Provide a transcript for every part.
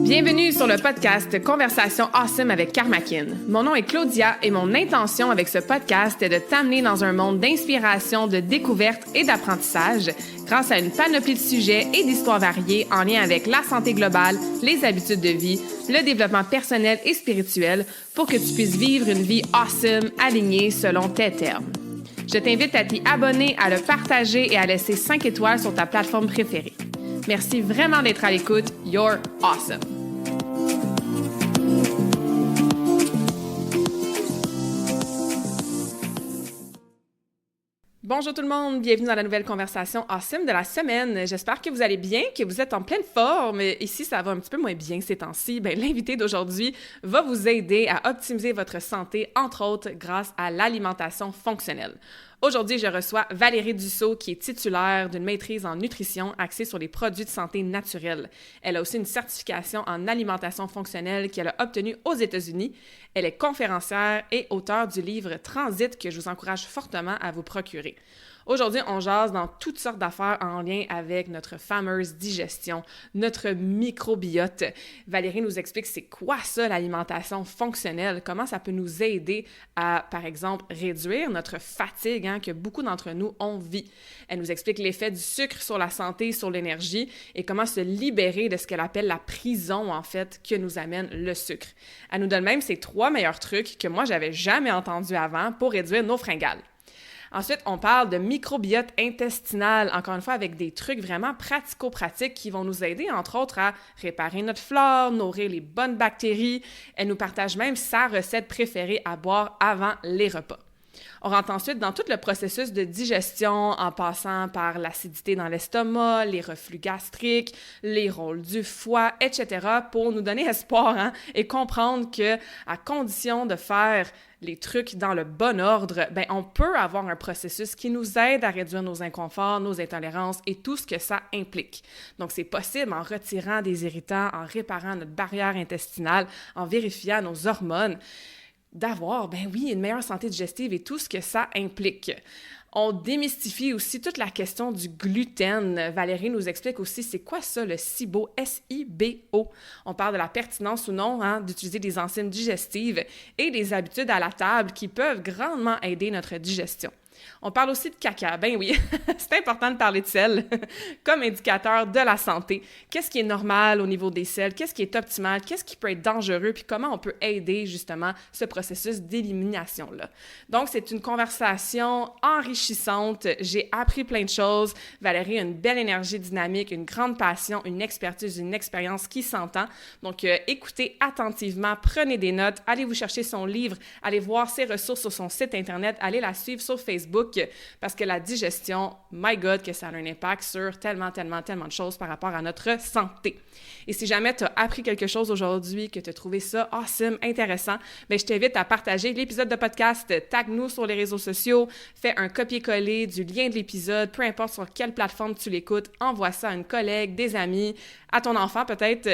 Bienvenue sur le podcast Conversation Awesome avec Karmakin. Mon nom est Claudia et mon intention avec ce podcast est de t'amener dans un monde d'inspiration, de découverte et d'apprentissage grâce à une panoplie de sujets et d'histoires variées en lien avec la santé globale, les habitudes de vie, le développement personnel et spirituel pour que tu puisses vivre une vie awesome alignée selon tes termes. Je t'invite à t'y abonner, à le partager et à laisser 5 étoiles sur ta plateforme préférée. Merci vraiment d'être à l'écoute. You're awesome! Bonjour tout le monde, bienvenue dans la nouvelle conversation Awesome de la semaine. J'espère que vous allez bien, que vous êtes en pleine forme. Ici, ça va un petit peu moins bien ces temps-ci. L'invité d'aujourd'hui va vous aider à optimiser votre santé, entre autres grâce à l'alimentation fonctionnelle. Aujourd'hui, je reçois Valérie Dussault, qui est titulaire d'une maîtrise en nutrition axée sur les produits de santé naturels. Elle a aussi une certification en alimentation fonctionnelle qu'elle a obtenue aux États-Unis. Elle est conférencière et auteure du livre Transit que je vous encourage fortement à vous procurer. Aujourd'hui, on jase dans toutes sortes d'affaires en lien avec notre fameuse digestion, notre microbiote. Valérie nous explique c'est quoi ça, l'alimentation fonctionnelle, comment ça peut nous aider à, par exemple, réduire notre fatigue que beaucoup d'entre nous ont vit. Elle nous explique l'effet du sucre sur la santé, sur l'énergie et comment se libérer de ce qu'elle appelle la prison, en fait, que nous amène le sucre. Elle nous donne même ses 3 meilleurs trucs que moi, j'avais jamais entendus avant pour réduire nos fringales. Ensuite, on parle de microbiote intestinal, encore une fois avec des trucs vraiment pratico-pratiques qui vont nous aider, entre autres, à réparer notre flore, nourrir les bonnes bactéries. Elle nous partage même sa recette préférée à boire avant les repas. On rentre ensuite dans tout le processus de digestion en passant par l'acidité dans l'estomac, les reflux gastriques, les rôles du foie, etc. pour nous donner espoir et comprendre que, à condition de faire les trucs dans le bon ordre, on peut avoir un processus qui nous aide à réduire nos inconforts, nos intolérances et tout ce que ça implique. Donc, c'est possible en retirant des irritants, en réparant notre barrière intestinale, en vérifiant nos hormones, d'avoir, une meilleure santé digestive et tout ce que ça implique. On démystifie aussi toute la question du gluten. Valérie nous explique aussi c'est quoi ça, le SIBO, S-I-B-O. On parle de la pertinence ou non d'utiliser des enzymes digestives et des habitudes à la table qui peuvent grandement aider notre digestion. On parle aussi de caca. Oui, c'est important de parler de sel comme indicateur de la santé. Qu'est-ce qui est normal au niveau des sels? Qu'est-ce qui est optimal? Qu'est-ce qui peut être dangereux? Puis comment on peut aider justement ce processus d'élimination-là? Donc, c'est une conversation enrichissante. J'ai appris plein de choses. Valérie a une belle énergie dynamique, une grande passion, une expertise, une expérience qui s'entend. Donc, écoutez attentivement, prenez des notes, allez vous chercher son livre, allez voir ses ressources sur son site Internet, allez la suivre sur Facebook, parce que la digestion, my God, que ça a un impact sur tellement de choses par rapport à notre santé. Et si jamais tu as appris quelque chose aujourd'hui, que tu as trouvé ça awesome, intéressant, je t'invite à partager l'épisode de podcast, tag-nous sur les réseaux sociaux, fais un copier-coller du lien de l'épisode, peu importe sur quelle plateforme tu l'écoutes, envoie ça à une collègue, des amis, à ton enfant peut-être,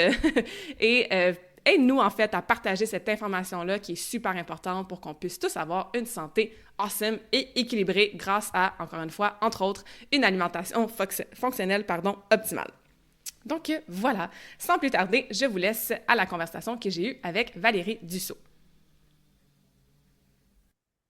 et aide-nous, en fait, à partager cette information-là qui est super importante pour qu'on puisse tous avoir une santé awesome et équilibrée grâce à, encore une fois, entre autres, une alimentation fonctionnelle, optimale. Donc, voilà. Sans plus tarder, je vous laisse à la conversation que j'ai eue avec Valérie Dussault.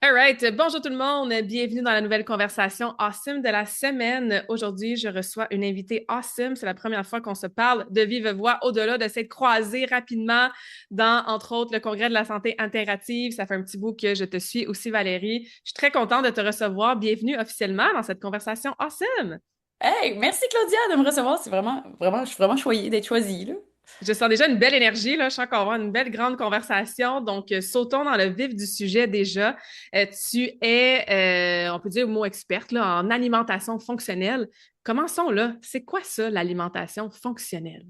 All right. Bonjour tout le monde. Bienvenue dans la nouvelle conversation Awesome de la semaine. Aujourd'hui, je reçois une invitée awesome. C'est la première fois qu'on se parle de vive voix au-delà de s'être croisés rapidement dans, entre autres, le Congrès de la santé intégrative. Ça fait un petit bout que je te suis aussi, Valérie. Je suis très contente de te recevoir. Bienvenue officiellement dans cette conversation Awesome. Hey, merci Claudia de me recevoir. C'est je suis vraiment choyée d'être choisie, là. Je sens déjà une belle énergie, là. Je sens qu'on va avoir une belle grande conversation. Donc, sautons dans le vif du sujet déjà. Tu es, on peut dire, mot experte là, en alimentation fonctionnelle. Commençons là. C'est quoi ça, l'alimentation fonctionnelle?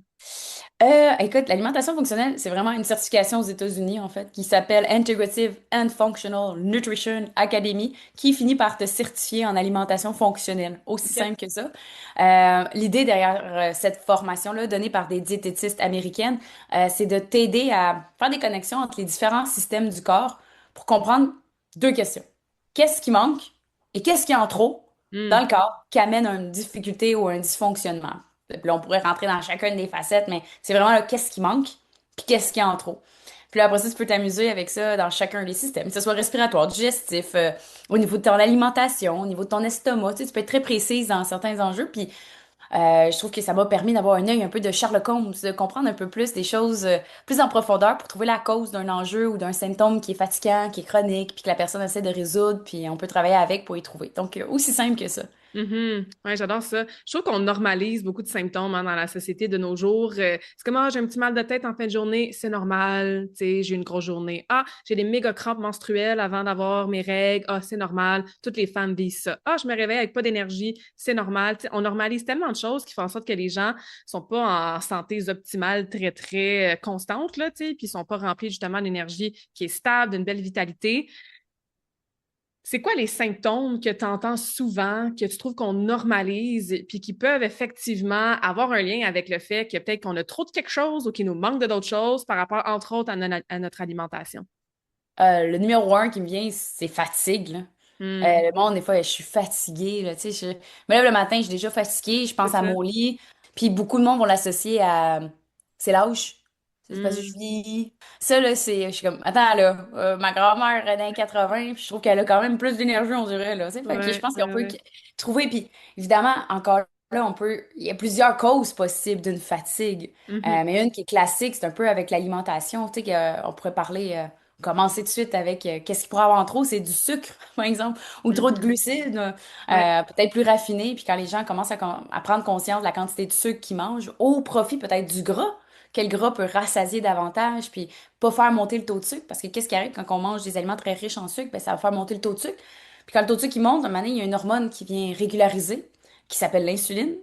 Écoute, l'alimentation fonctionnelle, c'est vraiment une certification aux États-Unis, en fait, qui s'appelle Integrative and Functional Nutrition Academy, qui finit par te certifier en alimentation fonctionnelle. Aussi OK. simple que ça. L'idée derrière cette formation-là, donnée par des diététistes américaines, c'est de t'aider à faire des connexions entre les différents systèmes du corps pour comprendre 2 questions. Qu'est-ce qui manque et qu'est-ce qui est en trop dans Hmm. le corps qui amène à une difficulté ou un dysfonctionnement? Puis là, on pourrait rentrer dans chacune des facettes, mais c'est vraiment là, qu'est-ce qui manque. puis qu'est-ce qu'il y a en trop. Puis là, après ça, tu peux t'amuser avec ça dans chacun des systèmes, que ce soit respiratoire, digestif, au niveau de ton alimentation, au niveau de ton estomac. Tu sais, tu peux être très précise dans certains enjeux. Puis je trouve que ça m'a permis d'avoir un œil un peu de Sherlock Holmes, de comprendre un peu plus des choses plus en profondeur pour trouver la cause d'un enjeu ou d'un symptôme qui est fatigant, qui est chronique, puis que la personne essaie de résoudre, puis on peut travailler avec pour y trouver. Donc, aussi simple que ça. Mhm. Ouais, j'adore ça. Je trouve qu'on normalise beaucoup de symptômes hein, dans la société de nos jours. C'est comme, ah, j'ai un petit mal de tête en fin de journée, c'est normal. Tu sais, j'ai une grosse journée. Ah, j'ai des méga crampes menstruelles avant d'avoir mes règles. Ah, c'est normal. Toutes les femmes vivent ça. Ah, je me réveille avec pas d'énergie, c'est normal. Tu sais, on normalise tellement de choses qui font en sorte que les gens sont pas en santé optimale très, très constante, là, tu sais, puis ils sont pas remplis justement d'énergie qui est stable, d'une belle vitalité. C'est quoi les symptômes que tu entends souvent, que tu trouves qu'on normalise, puis qui peuvent effectivement avoir un lien avec le fait que peut-être qu'on a trop de quelque chose ou qu'il nous manque de d'autres choses par rapport, entre autres, à notre alimentation? Le numéro un qui me vient, c'est fatigue, là. Hmm, Le monde, des fois, je suis fatiguée, là, tu sais, je me lève le matin, je suis déjà fatiguée, je c'est pense à ça. mon lit, puis beaucoup de monde vont l'associer à c'est l'âge. C'est parce que je Hmm, vis. Ça, là, c'est. Je suis comme, attends, là, ma grand-mère est dans les 80, puis je trouve qu'elle a quand même plus d'énergie, on dirait, là. Tu sais, fait que je ouais, pense qu'on ouais, peut ouais. trouver, puis évidemment, encore là, on peut. Il y a plusieurs causes possibles d'une fatigue. Mhm, Mais une qui est classique, c'est un peu avec l'alimentation, tu sais, on pourrait parler. Commencer tout de suite avec qu'est-ce qu'il pourrait avoir en trop, c'est du sucre, par exemple, ou trop de mhm. glucides, Ouais. peut-être plus raffinés. Puis quand les gens commencent à prendre conscience de la quantité de sucre qu'ils mangent, au profit peut-être du gras, quel gras peut rassasier davantage, puis pas faire monter le taux de sucre. Parce que qu'est-ce qui arrive quand on mange des aliments très riches en sucre? Ben, ça va faire monter le taux de sucre. Puis quand le taux de sucre il monte, à un moment donné, il y a une hormone qui vient régulariser, qui s'appelle l'insuline.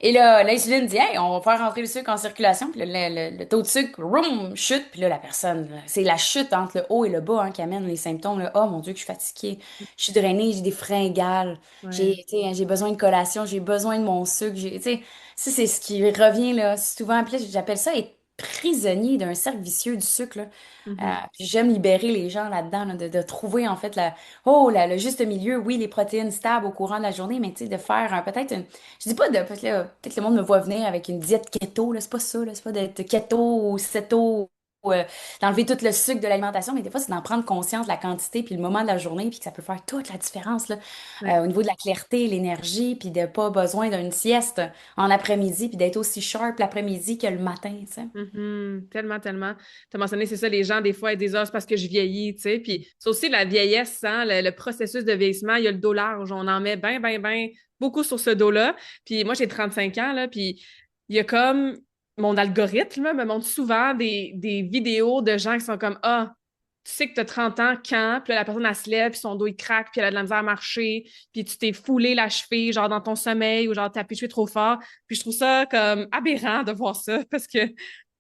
Et là, l'insuline dit, hey, on va faire rentrer le sucre en circulation. Puis là, le taux de sucre, roum, chute. Puis là, la personne, là, c'est la chute entre le haut et le bas hein, qui amène les symptômes. Là. Oh mon Dieu, que je suis fatiguée. Je suis drainée, j'ai des fringales. Ouais. Tu sais, j'ai besoin de collation, j'ai besoin de mon sucre. Tu sais, ça, c'est ce qui revient là, souvent. Puis là, j'appelle ça être prisonnier d'un cercle vicieux du sucre. Là. Mhm. Puis j'aime libérer les gens là-dedans, là, de trouver en fait le juste milieu. Oui, les protéines stables au courant de la journée, mais tu sais, de faire peut-être une je dis pas de. Parce que là, peut-être le monde me voit venir avec une diète keto, là. C'est pas ça, là. C'est pas d'être keto ou céto ou d'enlever tout le sucre de l'alimentation, mais des fois, c'est d'en prendre conscience de la quantité puis le moment de la journée, puis que ça peut faire toute la différence, là. Ouais. Au niveau de la clarté, l'énergie, puis de pas besoin d'une sieste en après-midi, puis d'être aussi sharp l'après-midi que le matin, tu sais. Mhm. Tellement, tellement. Tu as mentionné, c'est ça, les gens, des fois, ils disent, ah, c'est parce que je vieillis, tu sais. Puis c'est aussi la vieillesse, hein, le processus de vieillissement, il y a le dos large. On en met ben, beaucoup sur ce dos-là. Puis moi, j'ai 35 ans, là, puis il y a comme mon algorithme me montre souvent des vidéos de gens qui sont comme, ah, tu sais que tu as 30 ans quand, puis là, la personne, elle se lève, puis son dos, il craque, puis elle a de la misère à marcher, puis tu t'es foulé la cheville, genre dans ton sommeil, ou genre t'as appuyé trop fort. Puis je trouve ça comme aberrant de voir ça, parce que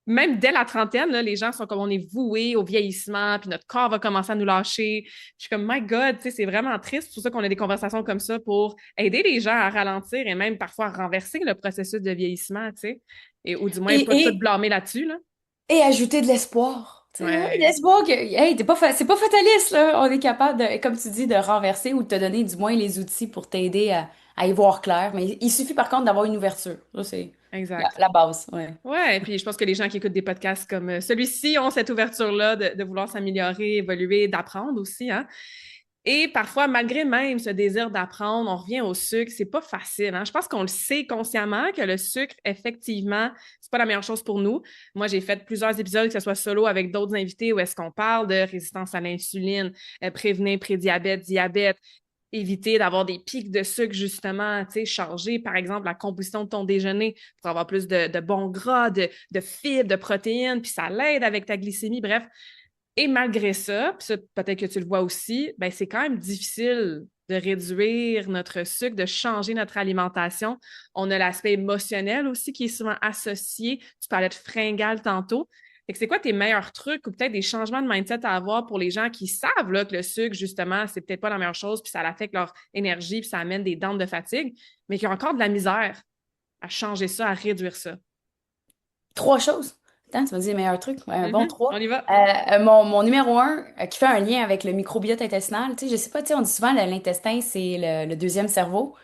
même dès la trentaine, là, les gens sont comme on est voués au vieillissement, puis notre corps va commencer à nous lâcher. Je suis comme, my God, tu sais, c'est vraiment triste. C'est pour ça qu'on a des conversations comme ça pour aider les gens à ralentir et même parfois à renverser le processus de vieillissement, tu sais, et, ou du moins pas Et, tout et, blâmer là-dessus, là. et ajouter de l'espoir. Tu sais, hein, Ouais. l'espoir que, hey, c'est pas fataliste, là. On est capable de, comme tu dis, de renverser ou de te donner du moins les outils pour t'aider à y voir clair. Mais il suffit par contre d'avoir une ouverture. Ça, c'est Exact. la base, ouais. Ouais, et puis je pense que les gens qui écoutent des podcasts comme celui-ci ont cette ouverture-là de vouloir s'améliorer, évoluer, d'apprendre aussi, hein. Et parfois, malgré même ce désir d'apprendre, on revient au sucre. C'est pas facile, hein. Je pense qu'on le sait consciemment que le sucre, effectivement, c'est pas la meilleure chose pour nous. Moi, j'ai fait plusieurs épisodes, que ce soit solo avec d'autres invités, où est-ce qu'on parle de résistance à l'insuline, prévenir prédiabète, diabète, éviter d'avoir des pics de sucre, justement, tu sais, changer, par exemple, la composition de ton déjeuner pour avoir plus de bons gras, de fibres, de protéines, puis ça l'aide avec ta glycémie. Bref, et malgré ça, puis ça, peut-être que tu le vois aussi, ben c'est quand même difficile de réduire notre sucre, de changer notre alimentation. On a l'aspect émotionnel aussi qui est souvent associé. Tu parlais de fringales tantôt. Fait que c'est quoi tes meilleurs trucs ou peut-être des changements de mindset à avoir pour les gens qui savent là, que le sucre, justement, c'est peut-être pas la meilleure chose, puis ça affecte leur énergie, puis ça amène des dents de fatigue, mais qui ont encore de la misère à changer ça, à réduire ça. Trois choses. Attends, tu m'as dit les meilleurs trucs. Ouais, un bon trois. On y va. Mon numéro un, qui fait un lien avec le microbiote intestinal. Tu sais, je sais pas, tu sais, on dit souvent l'intestin, c'est le deuxième cerveau.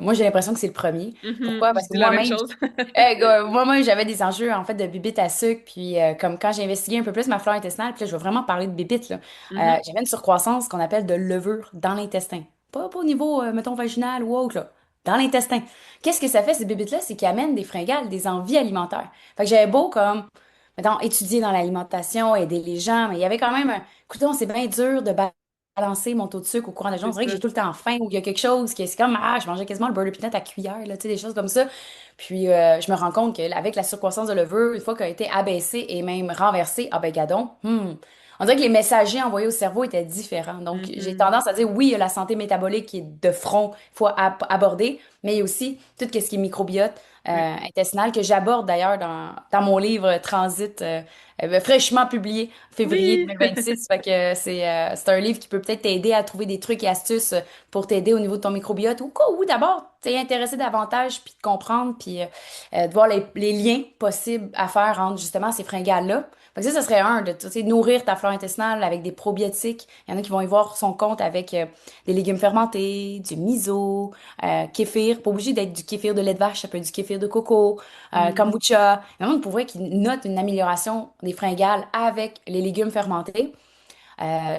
Moi, j'ai l'impression que c'est le premier. Mhm. Pourquoi? Je Parce que dis la même moi-même, chose. moi, j'avais des enjeux en fait de bibites à sucre. Puis comme quand j'ai investigué un peu plus ma flore intestinale, puis là, je vais vraiment parler de bibites, là. Mhm. J'avais une surcroissance qu'on appelle de levure dans l'intestin. Pas au niveau, mettons, vaginal ou autre, là. Dans l'intestin. Qu'est-ce que ça fait, ces bibites-là? C'est qu'ils amènent des fringales, des envies alimentaires. Fait que j'avais beau, comme, mettons, étudier dans l'alimentation, aider les gens, mais il y avait quand même un. Écoutez, c'est bien dur de balancer mon taux de sucre au courant de la journée. C'est On dirait que ça. j'ai tout le temps faim ou il y a quelque chose qui est c'est comme, je mangeais quasiment le beurre de pinot à cuillère, là, tu sais, des choses comme ça. Puis je me rends compte qu'avec la surcroissance de levure, une fois qu'elle a été abaissée et même renversée, ah ben gadon, on dirait que les messagers envoyés au cerveau étaient différents. Donc j'ai Mhm. tendance à dire oui, il y a la santé métabolique qui est de front, il faut aborder, mais il y a aussi tout ce qui est microbiote Oui. intestinal que j'aborde d'ailleurs dans mon livre Transit, fraîchement publié février Oui. 2026. Fait que c'est un livre qui peut peut-être t'aider à trouver des trucs et astuces pour t'aider au niveau de ton microbiote ou cas où d'abord t'es intéressé davantage puis de comprendre puis de voir les liens possibles à faire entre justement ces fringales-là. Fait que ça serait un de tu sais, nourrir ta flore intestinale avec des probiotiques. Il y en a qui vont y voir son compte avec des légumes fermentés, du miso, kéfir. Pas obligé d'être du kéfir de lait de vache, ça peut être du kéfir de coco, Mhm. kombucha. Il y en a pour vrai qui notent une amélioration des fringales avec les légumes fermentés.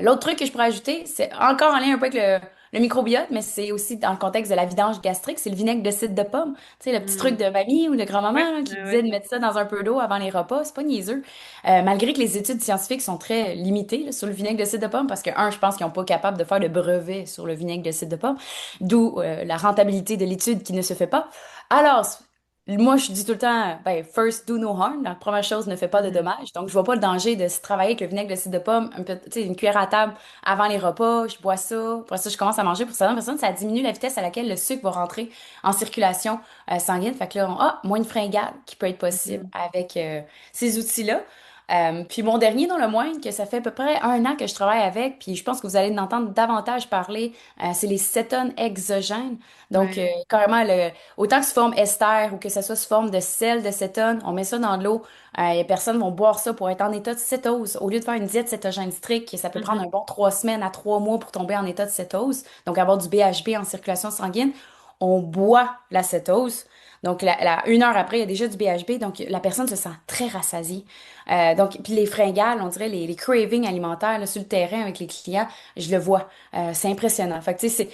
L'autre truc que je pourrais ajouter, c'est encore en lien un peu avec le microbiote, mais c'est aussi dans le contexte de la vidange gastrique, c'est le vinaigre de cidre de pomme. Tu sais, le petit truc Mhm. de mamie ou de grand-maman Oui. là, qui Ouais, disait ouais. de mettre ça dans un peu d'eau avant les repas, c'est pas niaiseux. Malgré que les études scientifiques sont très limitées là, sur le vinaigre de cidre de pomme, parce que, un, je pense qu'ils n'ont pas capable de faire de brevet sur le vinaigre de cidre de pomme, d'où la rentabilité de l'étude qui ne se fait pas. Alors, moi, je dis tout le temps, ben, first, do no harm. La première chose, ne fait pas de Mhm. dommages. Donc, je vois pas le danger de se travailler avec le vinaigre de cidre de pomme, un peu, tu sais, une cuillère à table avant les repas. Je bois ça. Après ça, je commence à manger. Pour certaines personnes, ça diminue la vitesse à laquelle le sucre va rentrer en circulation sanguine. Fait que là, moins de fringales qui peut être possible Mhm. avec ces outils-là. Puis mon dernier, non le moindre, que ça fait à peu près un an que je travaille avec, puis je pense que vous allez en entendre davantage parler, c'est les cétones exogènes. Donc, Ouais. carrément, autant que sous forme ester ou que ce soit sous forme de sel de cétone, on met ça dans de l'eau. Les personnes vont boire ça pour être en état de cétose. Au lieu de faire une diète cétogène stricte, ça peut prendre Mhm. un bon 3 semaines à 3 mois pour tomber en état de cétose, donc avoir du BHB en circulation sanguine. On boit la cétose. Donc, 1 heure après, il y a déjà du BHB. Donc, la personne se sent très rassasiée. Donc, puis les fringales, on dirait les cravings alimentaires là, sur le terrain avec les clients, je le vois. C'est impressionnant. Fait que, tu sais,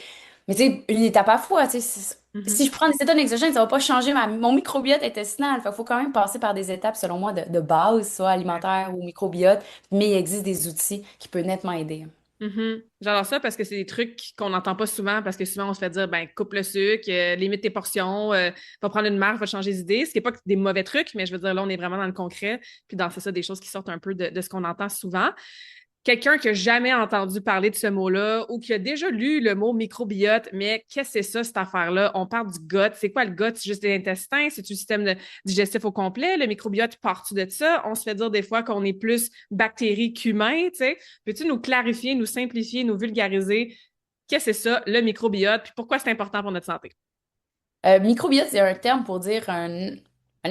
mais tu sais, une étape à la fois, tu sais, Mhm. si je prends des cétones exogènes, ça va pas changer mon microbiote intestinal. Fait qu'il faut quand même passer par des étapes, selon moi, de base, soit alimentaire ou microbiote. Mais il existe des outils qui peuvent nettement aider. Mhm. J'adore ça parce que c'est des trucs qu'on n'entend pas souvent parce que souvent on se fait dire ben coupe le sucre, limite tes portions, va prendre une marche, va changer d'idée. Ce qui n'est pas que des mauvais trucs, mais je veux dire là on est vraiment dans le concret, puis dans c'est ça des choses qui sortent un peu de ce qu'on entend souvent. Quelqu'un qui n'a jamais entendu parler de ce mot-là ou qui a déjà lu le mot microbiote, mais qu'est-ce que c'est ça, cette affaire-là? On parle du gut. C'est quoi le gut? C'est juste l'intestin? C'est-tu le système digestif au complet? Le microbiote part-tu de ça? On se fait dire des fois qu'on est plus bactéries qu'humains, tu sais. Peux-tu nous clarifier, nous simplifier, nous vulgariser? Qu'est-ce que c'est ça, le microbiote? Puis pourquoi c'est important pour notre santé? Microbiote, c'est un terme pour dire un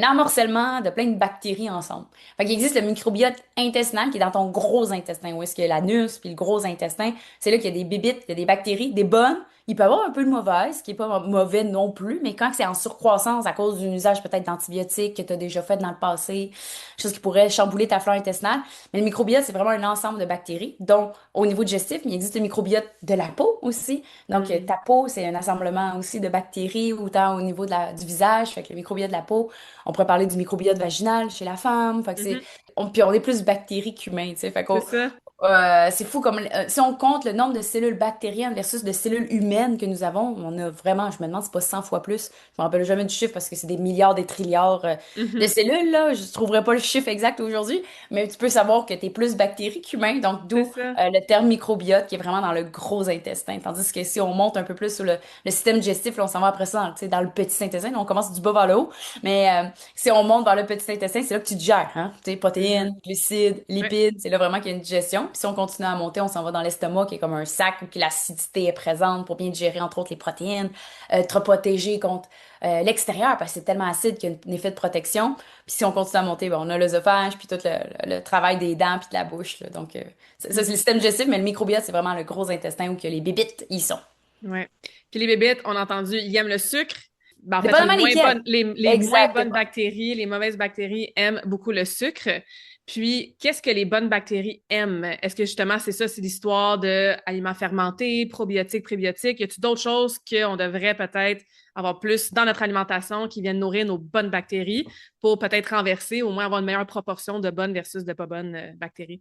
amorcellement de plein de bactéries ensemble. Fait qu'il existe le microbiote intestinal qui est dans ton gros intestin, où est-ce qu'il y a l'anus, puis le gros intestin. C'est là qu'il y a des bébites, il y a des bactéries, des bonnes. Il peut y avoir un peu de mauvaises, ce qui est pas mauvais non plus, mais quand c'est en surcroissance à cause d'un usage peut-être d'antibiotiques que tu as déjà fait dans le passé, chose qui pourrait chambouler ta flore intestinale. Mais le microbiote, c'est vraiment un ensemble de bactéries. Donc, au niveau digestif, il existe le microbiote de la peau aussi. Donc, Hmm. ta peau, c'est un assemblement aussi de bactéries, autant au niveau du visage, fait que le microbiote de la peau. On pourrait parler du microbiote vaginal chez la femme. Fait que Mhm. puis on est plus bactéries qu'humains, tu sais. Fait C'est qu'on, ça. c'est fou comme si on compte le nombre de cellules bactériennes versus de cellules humaines que nous avons, on a vraiment, je me demande si c'est pas 100 fois plus. Je me rappelle jamais du chiffre parce que c'est des milliards, des trilliards de Mhm. cellules là. Je trouverai pas le chiffre exact aujourd'hui, mais tu peux savoir que tu es plus bactérie qu'humain, donc C'est d'où ça. le terme microbiote qui est vraiment dans le gros intestin. Tandis que si on monte un peu plus sur le système digestif, là, on s'en va après ça dans, tu sais, dans le petit intestin, là, on commence du bas vers le haut, mais si on monte vers le petit intestin, c'est là que tu digères, hein? Tu sais, Mhm. protéines, glucides, Ouais. lipides, c'est là vraiment qu'il y a une digestion. Puis si on continue à monter, on s'en va dans l'estomac, qui est comme un sac où que l'acidité est présente pour bien digérer, entre autres, les protéines, te protéger contre l'extérieur, parce que c'est tellement acide qu'il y a un effet de protection. Puis si on continue à monter, ben, on a l'œsophage, puis tout le travail des dents, puis de la bouche, là. Donc, ça, c'est le Mhm. système digestif, mais le microbiote, c'est vraiment le gros intestin où que les bébites y sont. Ouais. Puis les bébites, on a entendu, ils aiment le sucre. Ben, en fait, Dépendamment lesquels. les moins bonnes Exactement. bactéries, les mauvaises bactéries aiment beaucoup le sucre. Puis, qu'est-ce que les bonnes bactéries aiment? Est-ce que justement, c'est ça, c'est l'histoire d'aliments fermentés, probiotiques, prébiotiques? Y a-t-il d'autres choses qu'on devrait peut-être avoir plus dans notre alimentation qui viennent nourrir nos bonnes bactéries pour peut-être renverser, au moins avoir une meilleure proportion de bonnes versus de pas bonnes bactéries?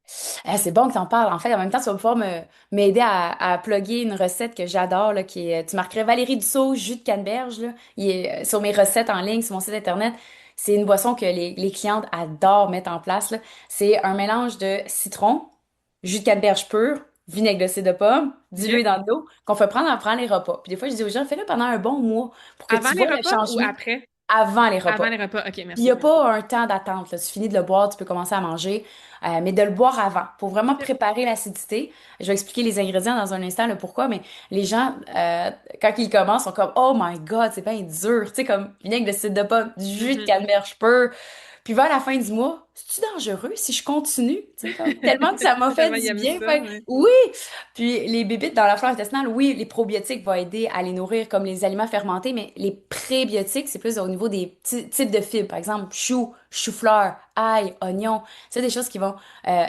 C'est bon que tu en parles. En fait, en même temps, tu vas pouvoir m'aider à plugger une recette que j'adore, là, qui est, tu marquerais Valérie Dussault, jus de canneberge, là. Il est sur mes recettes en ligne, sur mon site Internet. C'est une boisson que les clientes adorent mettre en place, là. C'est un mélange de citron, jus de canneberge pur, vinaigre de cidre de pomme, dilué OK? dans de l'eau, qu'on fait prendre avant les repas. Puis des fois, je dis aux gens, fais-le pendant un bon mois pour que Avant tu les vois le repas ou changement après? avant les Avant repas. les repas. OK, Puis il n'y merci. a pas un temps d'attente, là. Tu finis de le boire, tu peux commencer à manger, mais de le boire avant pour vraiment OK. préparer l'acidité. Je vais expliquer les ingrédients dans un instant, le pourquoi, mais les gens, quand ils commencent, sont comme Oh my God, c'est bien dur. Tu sais, comme vinaigre de cidre de pomme, du jus de Mhm. canneberge pur. Puis vers la fin du mois, c'est-tu dangereux si je continue? Tu sais, comme, tellement que ça m'a fait Tellement du ils aiment bien. ça, Fait, ouais. oui! Puis les bébites dans la flore intestinale, oui, les probiotiques vont aider à les nourrir comme les aliments fermentés, mais les prébiotiques, c'est plus au niveau des petits types de fibres. Par exemple, chou, chou-fleur, ail, oignon. C'est des choses qui vont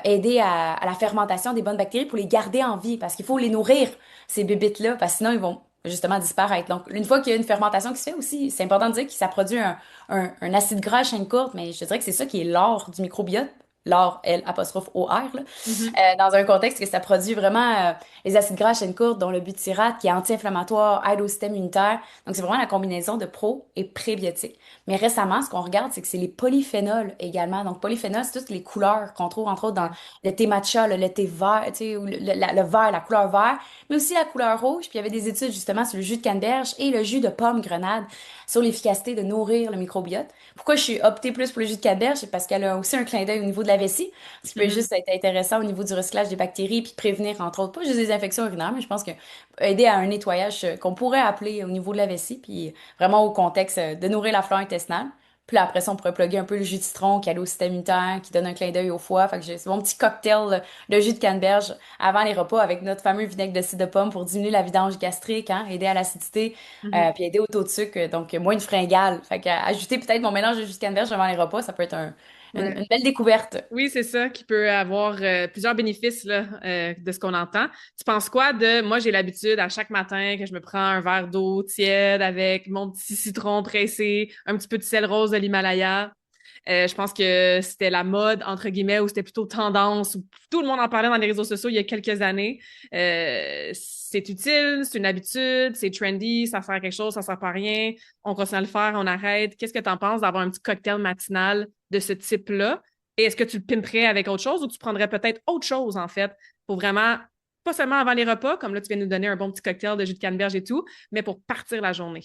aider à la fermentation des bonnes bactéries pour les garder en vie parce qu'il faut les nourrir, ces bébites-là, parce que sinon ils vont justement disparaître. Donc, une fois qu'il y a une fermentation qui se fait aussi, c'est important de dire que ça produit un acide gras à chaîne courte, mais je dirais que c'est ça qui est l'or du microbiote. L'or, L, apostrophe O-R, là. Mhm. Dans un contexte que ça produit vraiment les acides gras à chaîne courte, dont le butyrate, qui est anti-inflammatoire, aide au système immunitaire. Donc, c'est vraiment la combinaison de pro et prébiotiques. Mais récemment, ce qu'on regarde, c'est que c'est les polyphénols également. Donc, polyphénols, c'est toutes les couleurs qu'on trouve, entre autres, dans le thé matcha, le thé vert, tu sais, ou le vert, la couleur vert, mais aussi la couleur rouge. Puis, il y avait des études, justement, sur le jus de canneberge et le jus de pomme grenade sur l'efficacité de nourrir le microbiote. Pourquoi je suis optée plus pour le jus de canneberge? C'est parce qu'elle a aussi un clin d'œil au niveau de la vessie. Ce qui peut Mhm. juste être intéressant au niveau du recyclage des bactéries puis prévenir, entre autres, pas juste des infections urinaires, mais je pense que aider à un nettoyage qu'on pourrait appeler au niveau de la vessie, puis vraiment au contexte de nourrir la flore intestinale. Puis là, après ça, on pourrait plugger un peu le jus de citron qui aide au système immunitaire, qui donne un clin d'œil au foie. Fait que c'est mon petit cocktail de jus de canneberge avant les repas avec notre fameux vinaigre de cidre de pomme pour diminuer la vidange gastrique, hein, aider à l'acidité, Mhm. puis aider au taux de sucre, donc moins de fringales. Fait que ajouter peut-être mon mélange de jus de canneberge avant les repas, ça peut être Ouais. une belle découverte. Oui, c'est ça qui peut avoir plusieurs bénéfices là, de ce qu'on entend. Tu penses quoi de moi, j'ai l'habitude à chaque matin que je me prends un verre d'eau tiède avec mon petit citron pressé, un petit peu de sel rose de l'Himalaya. Je pense que c'était la mode, entre guillemets, ou c'était plutôt tendance, où tout le monde en parlait dans les réseaux sociaux il y a quelques années. C'est utile, c'est une habitude, c'est trendy, ça sert à quelque chose, ça sert pas à rien. On continue à le faire, on arrête. Qu'est-ce que tu en penses d'avoir un petit cocktail matinal de ce type-là? Et est-ce que tu le pimperais avec autre chose ou tu prendrais peut-être autre chose, en fait, pour vraiment, pas seulement avant les repas, comme là, tu viens de nous donner un bon petit cocktail de jus de canneberge et tout, mais pour partir la journée?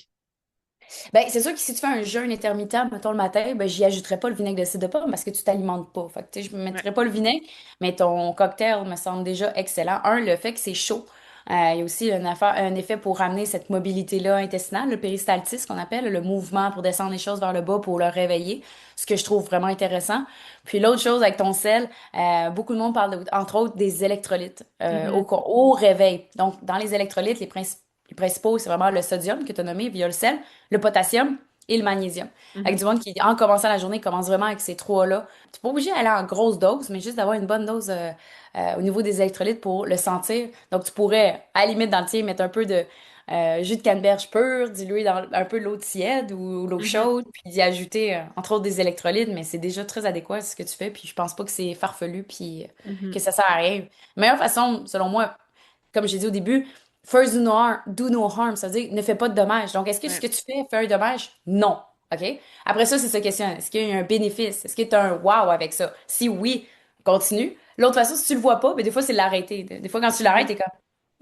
Ben, c'est sûr que si tu fais un jeûne intermittent, mettons le matin, ben, j'y ajouterais pas le vinaigre de cidre de pomme parce que tu t'alimentes pas. Fait que, tu sais, je ne Ouais. mettrais pas le vinaigre, mais ton cocktail me semble déjà excellent. Un, le fait que c'est chaud. Il y a aussi un effet pour ramener cette mobilité-là intestinale, le péristaltisme qu'on appelle, le mouvement pour descendre les choses vers le bas pour le réveiller, ce que je trouve vraiment intéressant. Puis l'autre chose avec ton sel, beaucoup de monde parle, entre autres, des électrolytes Mhm. au réveil. Donc, dans les électrolytes, les principaux, c'est vraiment le sodium que tu as nommé via le sel, le potassium et le magnésium. Avec Mhm. du monde qui, en commençant la journée, commence vraiment avec ces trois-là. Tu n'es pas obligé d'aller en grosse dose, mais juste d'avoir une bonne dose au niveau des électrolytes pour le sentir. Donc, tu pourrais, à la limite, dans le tien, mettre un peu de jus de canneberge pur, dilué dans un peu l'eau tiède ou l'eau Mhm. chaude, puis d'y ajouter, entre autres, des électrolytes, mais c'est déjà très adéquat à ce que tu fais, puis je pense pas que c'est farfelu, puis que Mhm. ça sert à rien. Meilleure façon, selon moi, comme j'ai dit au début, first do no harm, ça veut dire ne fais pas de dommages. Donc, est-ce que ce Ouais. que tu fais fait un dommage? Non. OK? Après ça, c'est se questionne. Est-ce qu'il y a un bénéfice? Est-ce que tu as un wow avec ça? Si oui, continue. L'autre façon, si tu le vois pas, ben, des fois, c'est l'arrêter. Des fois, quand tu l'arrêtes, Mhm. t'es comme,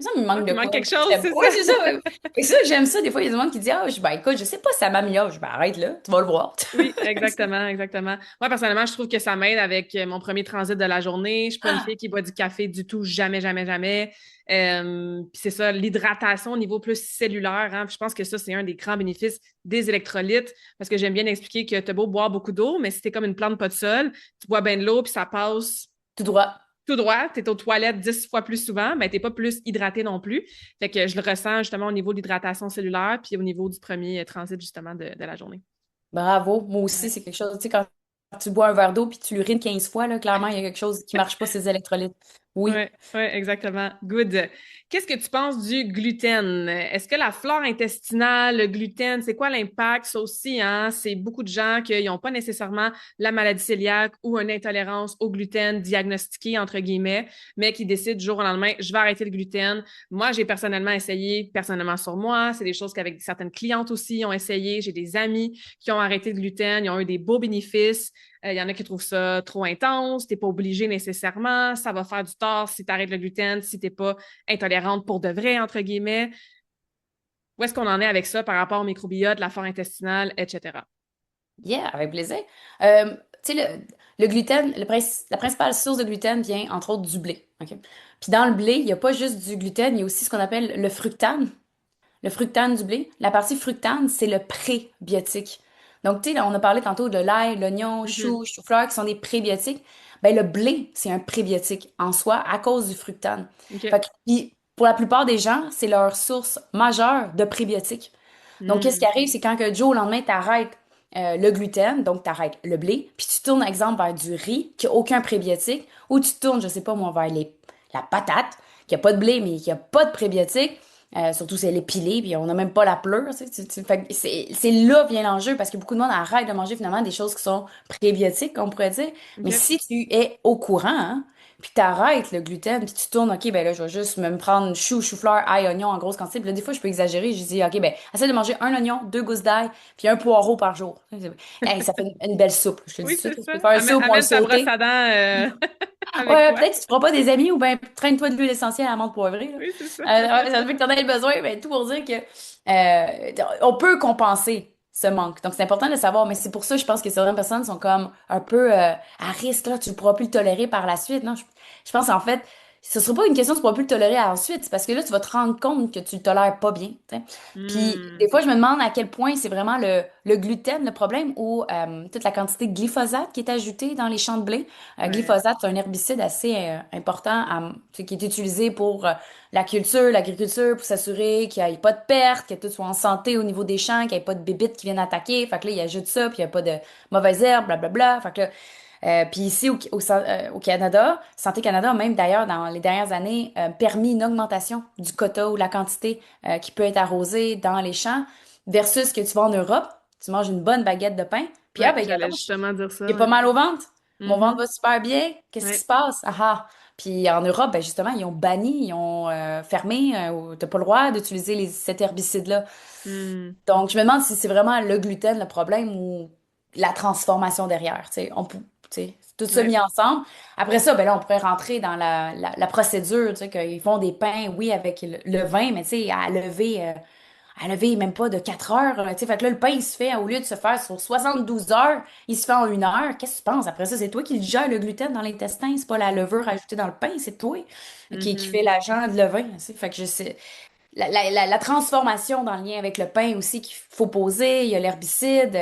ça me manque Ouais, de il manque quoi? quelque chose, J'aime c'est pas. ça. Ouais, c'est ça. Ouais. C'est ça que j'aime ça. Des fois, il y a des gens qui disent, ah, ben, écoute, je sais pas si ça m'améliore. Je dis, ben, arrête là, tu vas le voir. Oui, exactement, exactement. Moi, personnellement, je trouve que ça m'aide avec mon premier transit de la journée. Je suis pas une fille qui boit du café du tout, jamais, jamais, jamais. Puis c'est ça, l'hydratation au niveau plus cellulaire, hein. Puis je pense que ça, c'est un des grands bénéfices des électrolytes, parce que j'aime bien expliquer que t'as beau boire beaucoup d'eau, mais si t'es comme une plante pas de sol, tu bois bien de l'eau, puis ça passe Tout droit. tout droit, tu es aux toilettes 10 fois plus souvent, mais tu n'es pas plus hydraté non plus. Fait que je le ressens justement au niveau de l'hydratation cellulaire puis au niveau du premier transit justement de la journée. Bravo. Moi aussi, Ouais. c'est quelque chose, tu sais, quand tu bois un verre d'eau puis tu l'urines 15 fois, là, clairement, il y a quelque chose qui marche pas, ces électrolytes. Oui. Ouais, ouais, exactement. Good. Qu'est-ce que tu penses du gluten? Est-ce que la flore intestinale, le gluten, c'est quoi l'impact? Ça aussi, hein? C'est beaucoup de gens qui n'ont pas nécessairement la maladie cœliaque ou une intolérance au gluten diagnostiquée, entre guillemets, mais qui décident du jour au lendemain, je vais arrêter le gluten. Moi, j'ai personnellement essayé, personnellement sur moi. C'est des choses qu'avec certaines clientes aussi ont essayé. J'ai des amis qui ont arrêté le gluten, ils ont eu des beaux bénéfices. Il y en a qui trouvent ça trop intense, t'es pas obligé nécessairement, ça va faire du tort si tu arrêtes le gluten, si t'es pas intolérante pour de vrai, entre guillemets. Où est-ce qu'on en est avec ça par rapport au microbiote, la flore intestinale, etc. Yeah, avec plaisir. Tu sais, le gluten, la principale source de gluten vient entre autres du blé. OK? Puis dans le blé, il n'y a pas juste du gluten, il y a aussi ce qu'on appelle le fructane. Le fructane du blé. La partie fructane, c'est le prébiotique. Donc, tu sais, là, on a parlé tantôt de l'ail, l'oignon, Mhm. chou-fleur qui sont des prébiotiques. Ben, le blé, c'est un prébiotique en soi à cause du fructane. Fait OK. que, puis, pour la plupart des gens, c'est leur source majeure de prébiotiques. Donc, qu'est-ce qui Mm. arrive, c'est quand que Joe, au lendemain, t'arrêtes le gluten, donc t'arrêtes le blé, puis tu tournes, exemple, vers du riz qui n'a aucun prébiotique, ou tu tournes, je sais pas moi, vers la patate, qui a pas de blé, mais qui a pas de prébiotique, surtout si elle est pilée, puis on n'a même pas la pleure. Tu sais, fait que c'est là vient l'enjeu, parce que beaucoup de monde arrête de manger finalement des choses qui sont prébiotiques, qu'on pourrait dire. Mais OK. si tu es au courant, hein, puis t'arrêtes le gluten, puis tu tournes, OK, ben là, je vais juste me prendre chou-fleur, ail, oignon en grosse quantité. Puis là, des fois, je peux exagérer. Je dis, OK, ben, essaie de manger un oignon, deux gousses d'ail, puis un poireau par jour. Hey, ça fait une belle soupe. Je te le dis Oui, tout de c'est suite. Tu ça. peux faire une soupe ou un Amène ta brosse sauté. à dents avec Ouais, toi. peut-être que tu feras pas des amis ou ben traîne-toi de l'huile essentielle à l'amande poivrée, là. Oui, c'est ça. Ouais, ça fait que t'en aies besoin, mais tout pour dire que on peut compenser ce manque. Donc c'est important de le savoir, mais c'est pour ça je pense que certaines personnes sont comme un peu à risque, là, tu ne pourras plus le tolérer par la suite. Non, je pense en fait, ce ne sera pas une question de tu ne pourras plus le tolérer ensuite, c'est parce que là, tu vas te rendre compte que tu le tolères pas bien. Tu sais. Puis des Mm. fois, je me demande à quel point c'est vraiment le gluten le problème ou toute la quantité de glyphosate qui est ajoutée dans les champs de blé. Ouais. Glyphosate, c'est un herbicide assez important qui est utilisé pour la culture, l'agriculture, pour s'assurer qu'il n'y ait pas de pertes, que tout soit en santé au niveau des champs, qu'il n'y ait pas de bébites qui viennent attaquer. Fait que là, il ajoute ça, puis il n'y a pas de mauvaises herbes, blablabla. Fait que là, puis ici au Canada, Santé Canada a même d'ailleurs dans les dernières années permis une augmentation du quota ou la quantité qui peut être arrosée dans les champs versus que tu vas en Europe, tu manges une bonne baguette de pain, puis ah Ouais, ben j'allais attends, justement dire j'ai ça, pas ouais. mal au ventre, mon ventre Mhm. va super bien, qu'est-ce qui se Ouais. passe? Ah ah. Puis en Europe, ben justement, ils ont banni, ils ont fermé, t'as pas le droit d'utiliser cet herbicide-là. Mm. Donc, je me demande si c'est vraiment le gluten le problème ou la transformation derrière. Tu sais, tu sais, tout ça Ouais. mis ensemble. Après ça, ben là, on pourrait rentrer dans la procédure, tu sais, qu'ils font des pains, oui, avec le vin, mais tu sais, à lever même pas de 4 heures. Tu sais, fait que là, le pain, il se fait, au lieu de se faire sur 72 heures, il se fait en 1 heure. Qu'est-ce que tu penses? Après ça, c'est toi qui le gères le gluten dans l'intestin. C'est pas la levure ajoutée dans le pain, c'est toi qui Mhm. fait l'agent de levain. Tu sais. Fait que je sais la transformation dans le lien avec le pain aussi qu'il faut poser, il y a l'herbicide.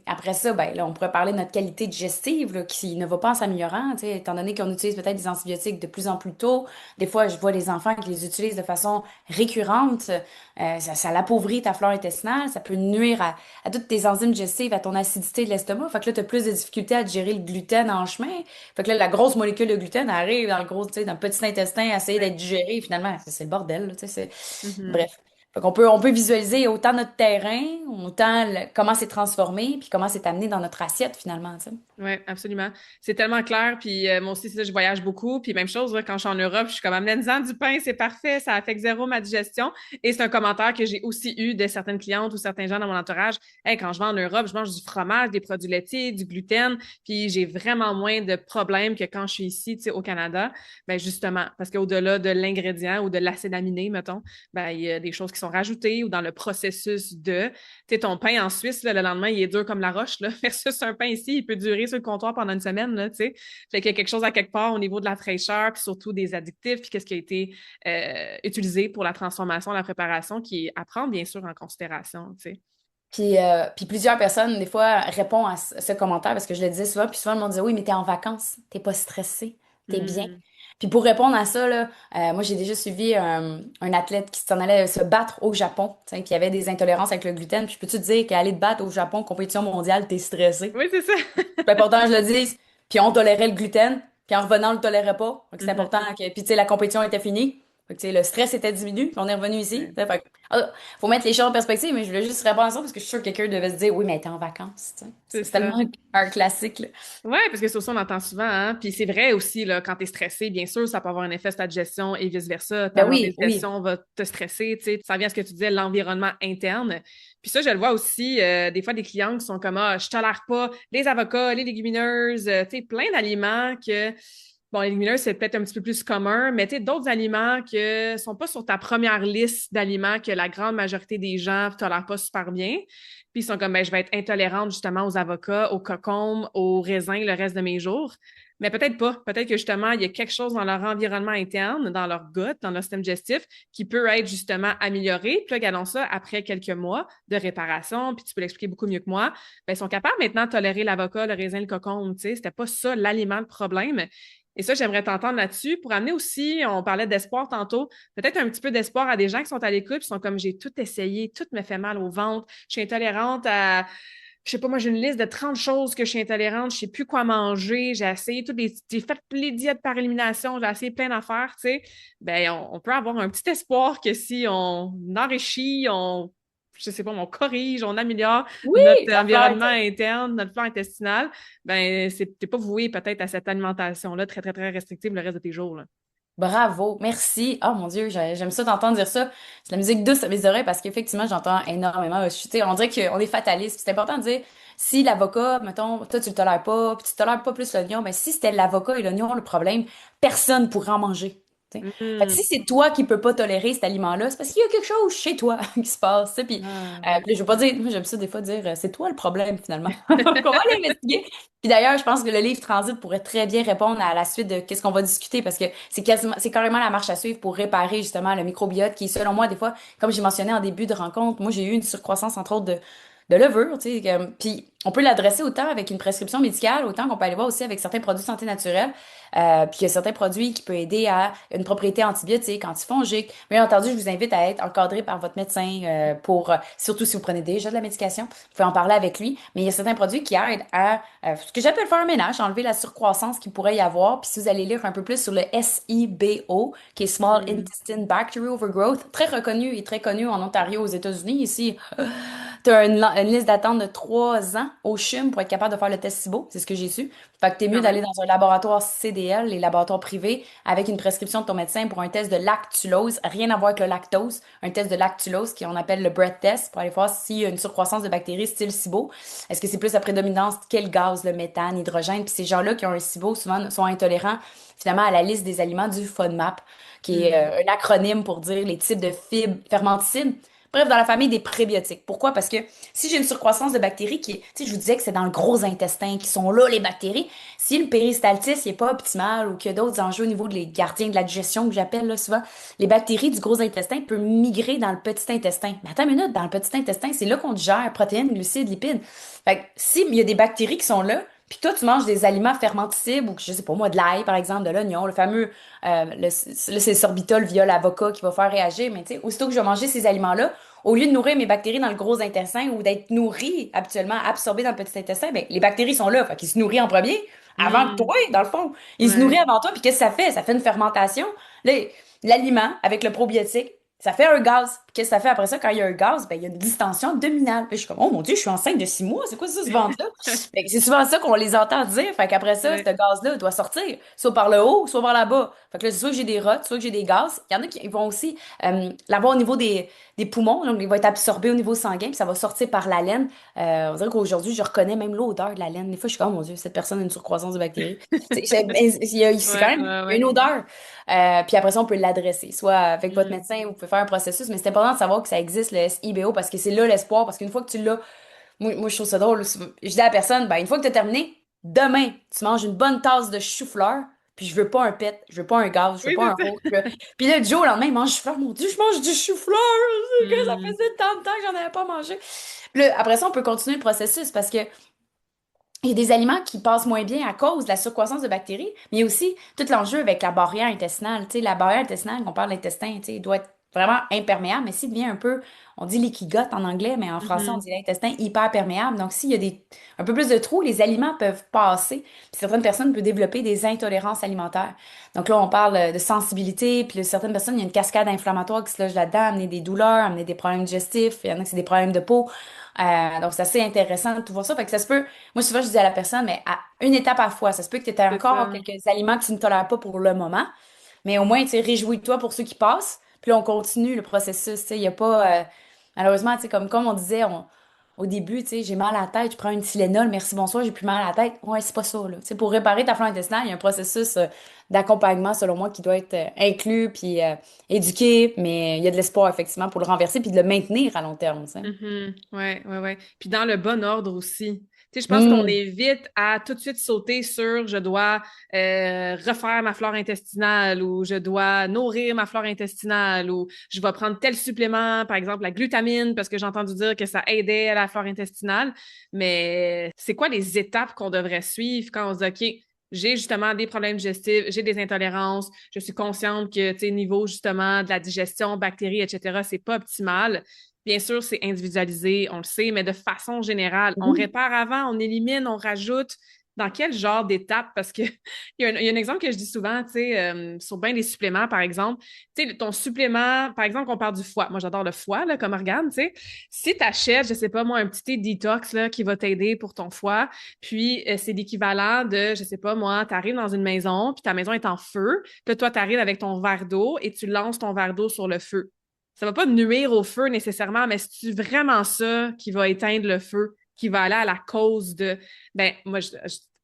Après ça, ben, là, on pourrait parler de notre qualité digestive là, qui ne va pas en s'améliorant, tu sais, étant donné qu'on utilise peut-être des antibiotiques de plus en plus tôt. Des fois, je vois les enfants qui les utilisent de façon récurrente. Ça l'appauvrit ta flore intestinale, ça peut nuire à toutes tes enzymes digestives, à ton acidité de l'estomac. Fait que là, tu as plus de difficultés à digérer le gluten en chemin. Fait que là, la grosse molécule de gluten arrive dans le gros, tu sais, dans le petit intestin à essayer Ouais. d'être digérée. Finalement, c'est le bordel, là, tu sais. Mhm. Bref. Fait on peut visualiser autant notre terrain, autant comment c'est transformé, puis comment c'est amené dans notre assiette finalement, tu sais. Oui, absolument. C'est tellement clair. Puis moi aussi, c'est ça, je voyage beaucoup. Puis même chose, là, quand je suis en Europe, je suis comme amenez-en du pain, c'est parfait, ça affecte zéro ma digestion. Et c'est un commentaire que j'ai aussi eu de certaines clientes ou certains gens dans mon entourage. Hey, quand je vais en Europe, je mange du fromage, des produits laitiers, du gluten, puis j'ai vraiment moins de problèmes que quand je suis ici, tu sais, au Canada. Ben justement, parce qu'au-delà de l'ingrédient ou de l'acide aminé, mettons, ben il y a des choses qui sont rajoutées ou dans le processus de. Tu sais, ton pain en Suisse, là, le lendemain, il est dur comme la roche, là, versus un pain ici, il peut durer sur le comptoir pendant une semaine, là, tu sais. Fait qu'il y a quelque chose à quelque part au niveau de la fraîcheur, puis surtout des additifs, puis qu'est-ce qui a été utilisé pour la transformation, la préparation, qui est à prendre, bien sûr, en considération, tu sais. Puis plusieurs personnes, des fois, répondent à ce commentaire parce que je le disais souvent, puis souvent, le monde dit oui, mais t'es en vacances, t'es pas stressé, t'es bien. Mm. Puis pour répondre à ça, là, moi j'ai déjà suivi un athlète qui s'en allait se battre au Japon, tu sais, qui avait des intolérances avec le gluten. Puis je peux-tu te dire qu'aller te battre au Japon, compétition mondiale, t'es stressé? Oui, c'est ça. C'est important que je le dise. Puis on tolérait le gluten, puis en revenant, on le tolérait pas. Donc c'est Mhm. important que. Puis tu sais, la compétition était finie. Fait que, tu sais, le stress était diminué, puis on est revenu ici. Ouais, Fait que, faut mettre les choses en perspective, mais je voulais juste répondre à ça parce que je suis sûre que quelqu'un devait se dire, oui, mais t'es en vacances, tu sais. c'est C'est ça. tellement un classique, là. Ouais, parce que c'est ça, on entend souvent, hein. Puis c'est vrai aussi, là, quand t'es stressé, bien sûr, ça peut avoir un effet sur ta digestion et vice-versa. Ta Ben mauvaise oui, oui. digestion va te stresser, tu sais. Ça revient à ce que tu disais, l'environnement interne. Puis ça, je le vois aussi, des fois, des clients qui sont comme, ah, je tolère pas les avocats, les légumineuses, tu sais, plein d'aliments que, bon, les légumineuses, c'est peut-être un petit peu plus commun, mais tu sais, d'autres aliments que sont pas sur ta première liste d'aliments que la grande majorité des gens tolèrent pas super bien. Puis ils sont comme, ben, je vais être intolérante justement aux avocats, aux cocombes, aux raisins le reste de mes jours. Mais peut-être pas. Peut-être que justement, il y a quelque chose dans leur environnement interne, dans leur gut, dans leur système digestif, qui peut être justement amélioré. Puis là, regardons ça après quelques mois de réparation, puis tu peux l'expliquer beaucoup mieux que moi. Ben, ils sont capables maintenant de tolérer l'avocat, le raisin, le cocombe. Tu sais, c'était pas ça l'aliment de problème. Et ça, j'aimerais t'entendre là-dessus pour amener aussi, on parlait d'espoir tantôt, peut-être un petit peu d'espoir à des gens qui sont à l'écoute, qui sont comme j'ai tout essayé, tout me fait mal au ventre, je suis intolérante à, je sais pas, moi j'ai une liste de 30 choses que je suis intolérante, je sais plus quoi manger, j'ai essayé toutes les, j'ai fait les diètes par élimination, j'ai essayé plein d'affaires, tu sais. Ben, on peut avoir un petit espoir que si on enrichit, je sais pas, on corrige, on améliore Oui, notre la fleur. environnement interne, notre flore intestinale, ben, t'es pas voué peut-être à cette alimentation-là très, très, très restrictive le reste de tes jours, là. Bravo, merci. Oh mon Dieu, j'aime ça d'entendre dire ça. C'est la musique douce à mes oreilles parce qu'effectivement, j'entends énormément. Tu sais, on dirait qu'on est fataliste. C'est important de dire, si l'avocat, mettons, toi, tu le tolères pas, puis tu tolères pas plus l'oignon, mais si c'était l'avocat et l'oignon le problème, personne pourrait en manger. Tu sais. Fait que si Mhm. c'est toi qui peux pas tolérer cet aliment-là, c'est parce qu'il y a quelque chose chez toi qui se passe. Tu sais. Puis, Ah, ouais. puis je veux pas dire, moi j'aime ça des fois dire, c'est toi le problème finalement. Donc, on va l'investiguer. Puis d'ailleurs, je pense que le livre Transit pourrait très bien répondre à la suite de qu'est-ce qu'on va discuter parce que c'est carrément la marche à suivre pour réparer justement le microbiote qui, selon moi, des fois, comme j'ai mentionné en début de rencontre, moi j'ai eu une surcroissance entre autres de levure, tu sais, puis on peut l'adresser autant avec une prescription médicale, autant qu'on peut aller voir aussi avec certains produits de santé naturelle, puis il y a certains produits qui peuvent aider à une propriété antibiotique, antifongique. Bien entendu, je vous invite à être encadré par votre médecin pour, surtout si vous prenez déjà de la médication, vous pouvez en parler avec lui, mais il y a certains produits qui aident à ce que j'appelle faire un ménage, enlever la surcroissance qu'il pourrait y avoir. Puis si vous allez lire un peu plus sur le SIBO, qui est Small Mhm. Intestine Bacterial Overgrowth, très reconnu et très connu en Ontario, aux États-Unis. Ici, tu as une liste d'attente de 3 ans au CHUM pour être capable de faire le test SIBO. C'est ce que j'ai su. Fait que t'es mieux Quand d'aller même. dans un laboratoire CDL, les laboratoires privés, avec une prescription de ton médecin pour un test de lactulose. Rien à voir avec le lactose. Un test de lactulose qu'on appelle le breath test pour aller voir s'il y a une surcroissance de bactéries style SIBO. Est-ce que c'est plus à prédominance quel gaz, le méthane, l'hydrogène? Puis ces gens-là qui ont un SIBO souvent sont intolérants finalement à la liste des aliments du FODMAP, qui est Mhm. un acronyme pour dire les types de fibres fermenticides. Bref, dans la famille des prébiotiques. Pourquoi? Parce que si j'ai une surcroissance de bactéries qui est, tu sais, je vous disais que c'est dans le gros intestin qui sont là, les bactéries. Si le péristaltisme n'est pas optimal ou qu'il y a d'autres enjeux au niveau des gardiens de la digestion que j'appelle là souvent, les bactéries du gros intestin peuvent migrer dans le petit intestin. Mais attends une minute, dans le petit intestin, c'est là qu'on digère protéines, glucides, lipides. Fait que s'il y a des bactéries qui sont là, puis toi, tu manges des aliments fermenticibles ou, je sais pas moi, de l'ail, par exemple, de l'oignon, le fameux, là, c'est le sorbitol via l'avocat qui va faire réagir. Mais tu sais, aussitôt que je vais manger ces aliments-là, au lieu de nourrir mes bactéries dans le gros intestin ou d'être nourries habituellement, absorbées dans le petit intestin, ben, les bactéries sont là. Fait qu'ils se nourrissent en premier avant que toi, Mhm. dans le fond. Ils se Ouais. nourrissent avant toi, puis qu'est-ce que ça fait? Ça fait une fermentation. Là, l'aliment avec le probiotique, ça fait un gaz. Puis qu'est-ce que ça fait après ça? Quand il y a un gaz, ben, il y a une distension abdominale. Puis je suis comme, oh mon Dieu, je suis enceinte de 6 mois. C'est quoi ça, ce ventre-là? Fait que c'est souvent ça qu'on les entend dire. Fait qu'après ça, ce Ouais. gaz-là doit sortir, soit par le haut, soit par là bas. Fait que là, c'est soit que j'ai des rottes, soit que j'ai des gaz. Il y en a qui vont aussi l'avoir au niveau des poumons. Donc, il va être absorbé au niveau sanguin, puis ça va sortir par la laine. On dirait qu'aujourd'hui, je reconnais même l'odeur de la laine. Des fois, je suis comme, oh mon Dieu, cette personne a une surcroissance de bactéries. C'est quand Ouais, même ouais, il y a une ouais. odeur. Puis après ça, on peut l'adresser, soit avec votre Mhm. médecin, vous pouvez faire un processus, mais c'est important de savoir que ça existe, le SIBO, parce que c'est là l'espoir, parce qu'une fois que tu l'as, moi, je trouve ça drôle. Je dis à la personne, ben, une fois que tu as terminé, demain, tu manges une bonne tasse de chou-fleur, puis je veux pas un pet, je veux pas un gaz, je veux Oui, pas c'est un ça. rôti. Puis là, Joe, le lendemain, il mange du chou-fleur. Mon Dieu, je mange du chou-fleur! C'est que ça Mhm. faisait tant de temps que j'en avais pas mangé. Puis là, après ça, on peut continuer le processus parce que il y a des aliments qui passent moins bien à cause de la surcroissance de bactéries, mais il y a aussi tout l'enjeu avec la barrière intestinale. Tu sais, la barrière intestinale, quand on parle d'intestin, tu sais, il doit être vraiment imperméable, mais s'il devient un peu, on dit leaky gut en anglais, mais en français, on Mhm. dit l'intestin hyperperméable. Donc, s'il y a un peu plus de trous, les aliments peuvent passer, puis certaines personnes peuvent développer des intolérances alimentaires. Donc là, on parle de sensibilité, puis certaines personnes, il y a une cascade inflammatoire qui se loge là-dedans, amener des douleurs, amener des problèmes digestifs, il y en a qui c'est des problèmes de peau. Donc, c'est assez intéressant de tout voir ça. Fait que ça se peut, moi, souvent, je dis à la personne, mais à une étape à la fois, ça se peut que tu aies C'est encore ça. quelques aliments que tu ne tolères pas pour le moment, mais au moins, tu sais, réjouis-toi pour ceux qui passent, puis là, on continue le processus. Tu sais, il y a pas, malheureusement, tu sais, comme on disait, au début, tu sais, j'ai mal à la tête, je prends une Tylenol, merci, bonsoir, j'ai plus mal à la tête. Ouais, c'est pas ça, là. Tu sais, pour réparer ta flore intestinale, il y a un processus d'accompagnement, selon moi, qui doit être inclus, puis éduqué, mais il y a de l'espoir, effectivement, pour le renverser, puis de le maintenir à long terme, tu sais. Mhm. Ouais, ouais, ouais. Puis dans le bon ordre aussi. Tu sais, je pense qu'on Hmm. évite à tout de suite sauter sur je dois refaire ma flore intestinale ou je dois nourrir ma flore intestinale ou je vais prendre tel supplément, par exemple la glutamine, parce que j'ai entendu dire que ça aidait à la flore intestinale. Mais c'est quoi les étapes qu'on devrait suivre quand on se dit, OK, j'ai justement des problèmes digestifs, j'ai des intolérances, je suis consciente que, tu sais, niveau justement de la digestion, bactéries, etc., c'est pas optimal. Bien sûr, c'est individualisé, on le sait, mais de façon générale, on Mhm. répare avant, on élimine, on rajoute. Dans quel genre d'étape? Parce que il y a un exemple que je dis souvent, tu sais, sur bien des suppléments, par exemple. Tu sais, ton supplément, par exemple, on parle du foie. Moi, j'adore le foie, là, comme organe, tu sais. Si tu achètes, je sais pas moi, un petit thé détox, là, qui va t'aider pour ton foie, puis c'est l'équivalent de, je sais pas moi, tu arrives dans une maison, puis ta maison est en feu, puis là, toi, tu arrives avec ton verre d'eau et tu lances ton verre d'eau sur le feu. Ça va pas nuire au feu nécessairement, mais c'est vraiment ça qui va éteindre le feu, qui va aller à la cause de. Ben, moi,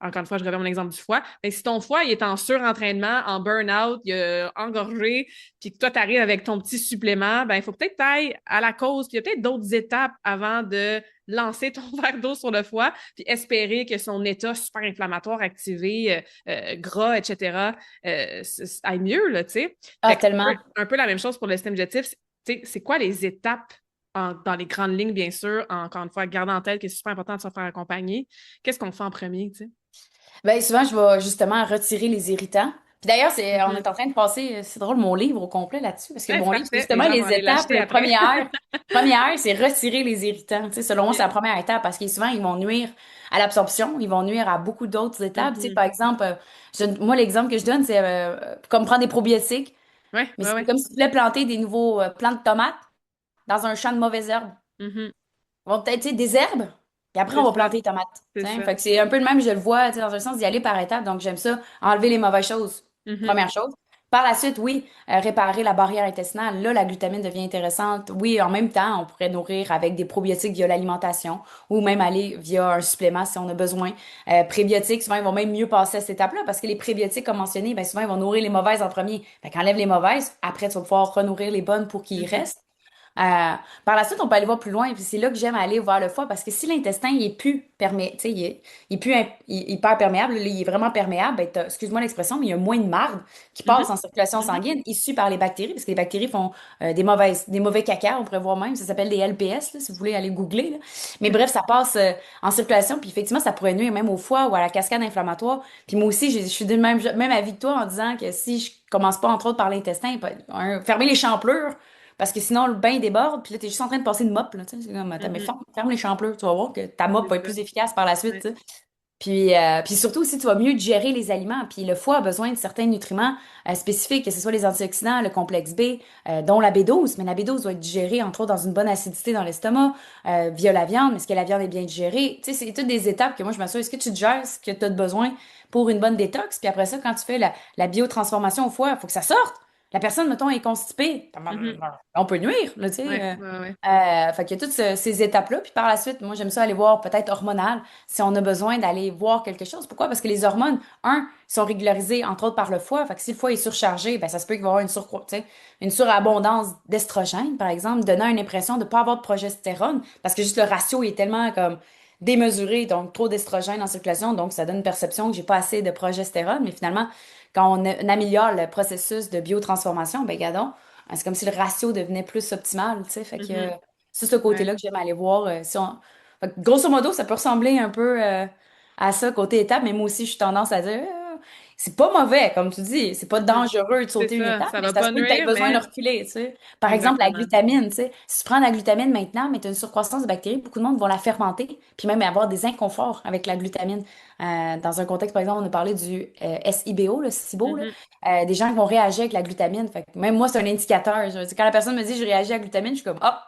encore une fois, je reviens à mon exemple du foie. Mais si ton foie il est en surentraînement, en burn-out, il est engorgé, puis que toi, tu arrives avec ton petit supplément, ben, il faut peut-être tailler à la cause. Puis il y a peut-être d'autres étapes avant de lancer ton verre d'eau sur le foie, puis espérer que son état super inflammatoire activé, gras, etc., aille mieux, là, tu sais. Ah, Fait que tellement. un peu la même chose pour le système digestif. C'est quoi les étapes dans les grandes lignes, bien sûr, encore une fois, garder en tête que c'est super important de se faire accompagner. Qu'est-ce qu'on fait en premier, tu sais? Ben, souvent, je vais justement retirer les irritants. Puis d'ailleurs, on Mhm. est en train de passer, c'est drôle, mon livre au complet là-dessus, parce que Ouais, mon c'est livre, c'est parfait. Les justement gens vont les aller étapes. l'acheter Le après. première, c'est retirer les irritants. Tu sais, selon moi, c'est OK. la première étape, parce que souvent, ils vont nuire à l'absorption, ils vont nuire à beaucoup d'autres étapes. Tu sais, Mhm. par exemple, moi, l'exemple que je donne, c'est comme prendre des probiotiques, Ouais, mais ouais, c'est ouais. comme si tu voulais planter des nouveaux plants de tomates dans un champ de mauvaises herbes. Mhm. On va peut-être, tu sais, des herbes, puis après, C'est on va ça. planter les tomates. C'est Tu sais. ça. Fait que c'est un peu le même, je le vois, tu sais, dans un sens d'y aller par étapes. Donc, j'aime ça, enlever les mauvaises choses. Mhm. Première chose. Par la suite, oui, réparer la barrière intestinale. Là, la glutamine devient intéressante. Oui, en même temps, on pourrait nourrir avec des probiotiques via l'alimentation ou même aller via un supplément si on a besoin. Prébiotiques, souvent, ils vont même mieux passer à cette étape-là parce que les prébiotiques, comme mentionné, ben, souvent, ils vont nourrir les mauvaises en premier. Fait qu'enlève les mauvaises, après, tu vas pouvoir renourrir les bonnes pour qu'ils Mhm. restent. Par la suite, on peut aller voir plus loin, puis c'est là que j'aime aller voir le foie, parce que si l'intestin, il est plus perméable, tu sais, il est plus hyper perméable, là, il est vraiment perméable, ben, excuse-moi l'expression, mais il y a moins de marde qui passe Mhm. en circulation Mhm. sanguine issue par les bactéries, parce que les bactéries font des mauvais caca, on pourrait voir même, ça s'appelle des LPS, là, si vous voulez aller googler, là. Mais bref, ça passe en circulation, puis effectivement, ça pourrait nuire même au foie ou à la cascade inflammatoire. Puis moi aussi, je suis du même avis que toi en disant que si je commence pas, entre autres, par l'intestin, fermer les champlures, parce que sinon, le bain déborde, puis là, t'es juste en train de passer une mop, là, tu sais. C'est comme, attends, mais Mhm. ferme les champlures, tu vas voir que ta mop C'est va être ça. plus efficace par la suite, Ouais. tu sais. Puis surtout aussi, tu vas mieux digérer les aliments. Puis le foie a besoin de certains nutriments spécifiques, que ce soit les antioxydants, le complexe B, dont la B12. Mais la B12 doit être digérée, entre autres, dans une bonne acidité dans l'estomac, via la viande. Mais est-ce que la viande est bien digérée? Tu sais, c'est toutes des étapes que moi, je m'assure. Est-ce que tu digères ce que tu as besoin pour une bonne détox? Puis après ça, quand tu fais la biotransformation au foie, il faut que ça sorte. La personne, mettons, est constipée. Mhm. On peut nuire, là, tu sais. Ouais, ouais, ouais. Fait qu'il y a toutes ces étapes-là. Puis par la suite, moi, j'aime ça aller voir peut-être hormonal si on a besoin d'aller voir quelque chose. Pourquoi? Parce que les hormones, sont régularisées, entre autres, par le foie. Fait que si le foie est surchargé, ben, ça se peut qu'il va y avoir tu sais, une surabondance d'estrogène, par exemple, donnant une impression de ne pas avoir de progestérone, parce que juste le ratio est tellement comme démesuré, donc trop d'estrogène en circulation, donc ça donne une perception que j'ai pas assez de progestérone. Mais finalement, quand on améliore le processus de biotransformation, ben, regardons, c'est comme si le ratio devenait plus optimal, tu sais. Fait que c'est ce Mhm. Ouais. côté-là que j'aime aller voir. Fait que, grosso modo, ça peut ressembler un peu à ça côté étape, mais moi aussi, je suis tendance à dire, c'est pas mauvais, comme tu dis, c'est pas Mhm. dangereux de C'est sauter une ça, étape, ça mais va ça se pas peut que tu aies nuire, besoin de mais reculer, tu sais. Par exemple, la exactement. glutamine, tu sais. Si tu prends la glutamine maintenant, mais tu as une surcroissance de bactéries, beaucoup de monde vont la fermenter, puis même avoir des inconforts avec la glutamine. Dans un contexte, par exemple, on a parlé du SIBO, le SIBO, là, Mhm. des gens qui vont réagir avec la glutamine. Fait que même moi, c'est un indicateur. Quand la personne me dit je réagis à la glutamine, je suis comme, ah,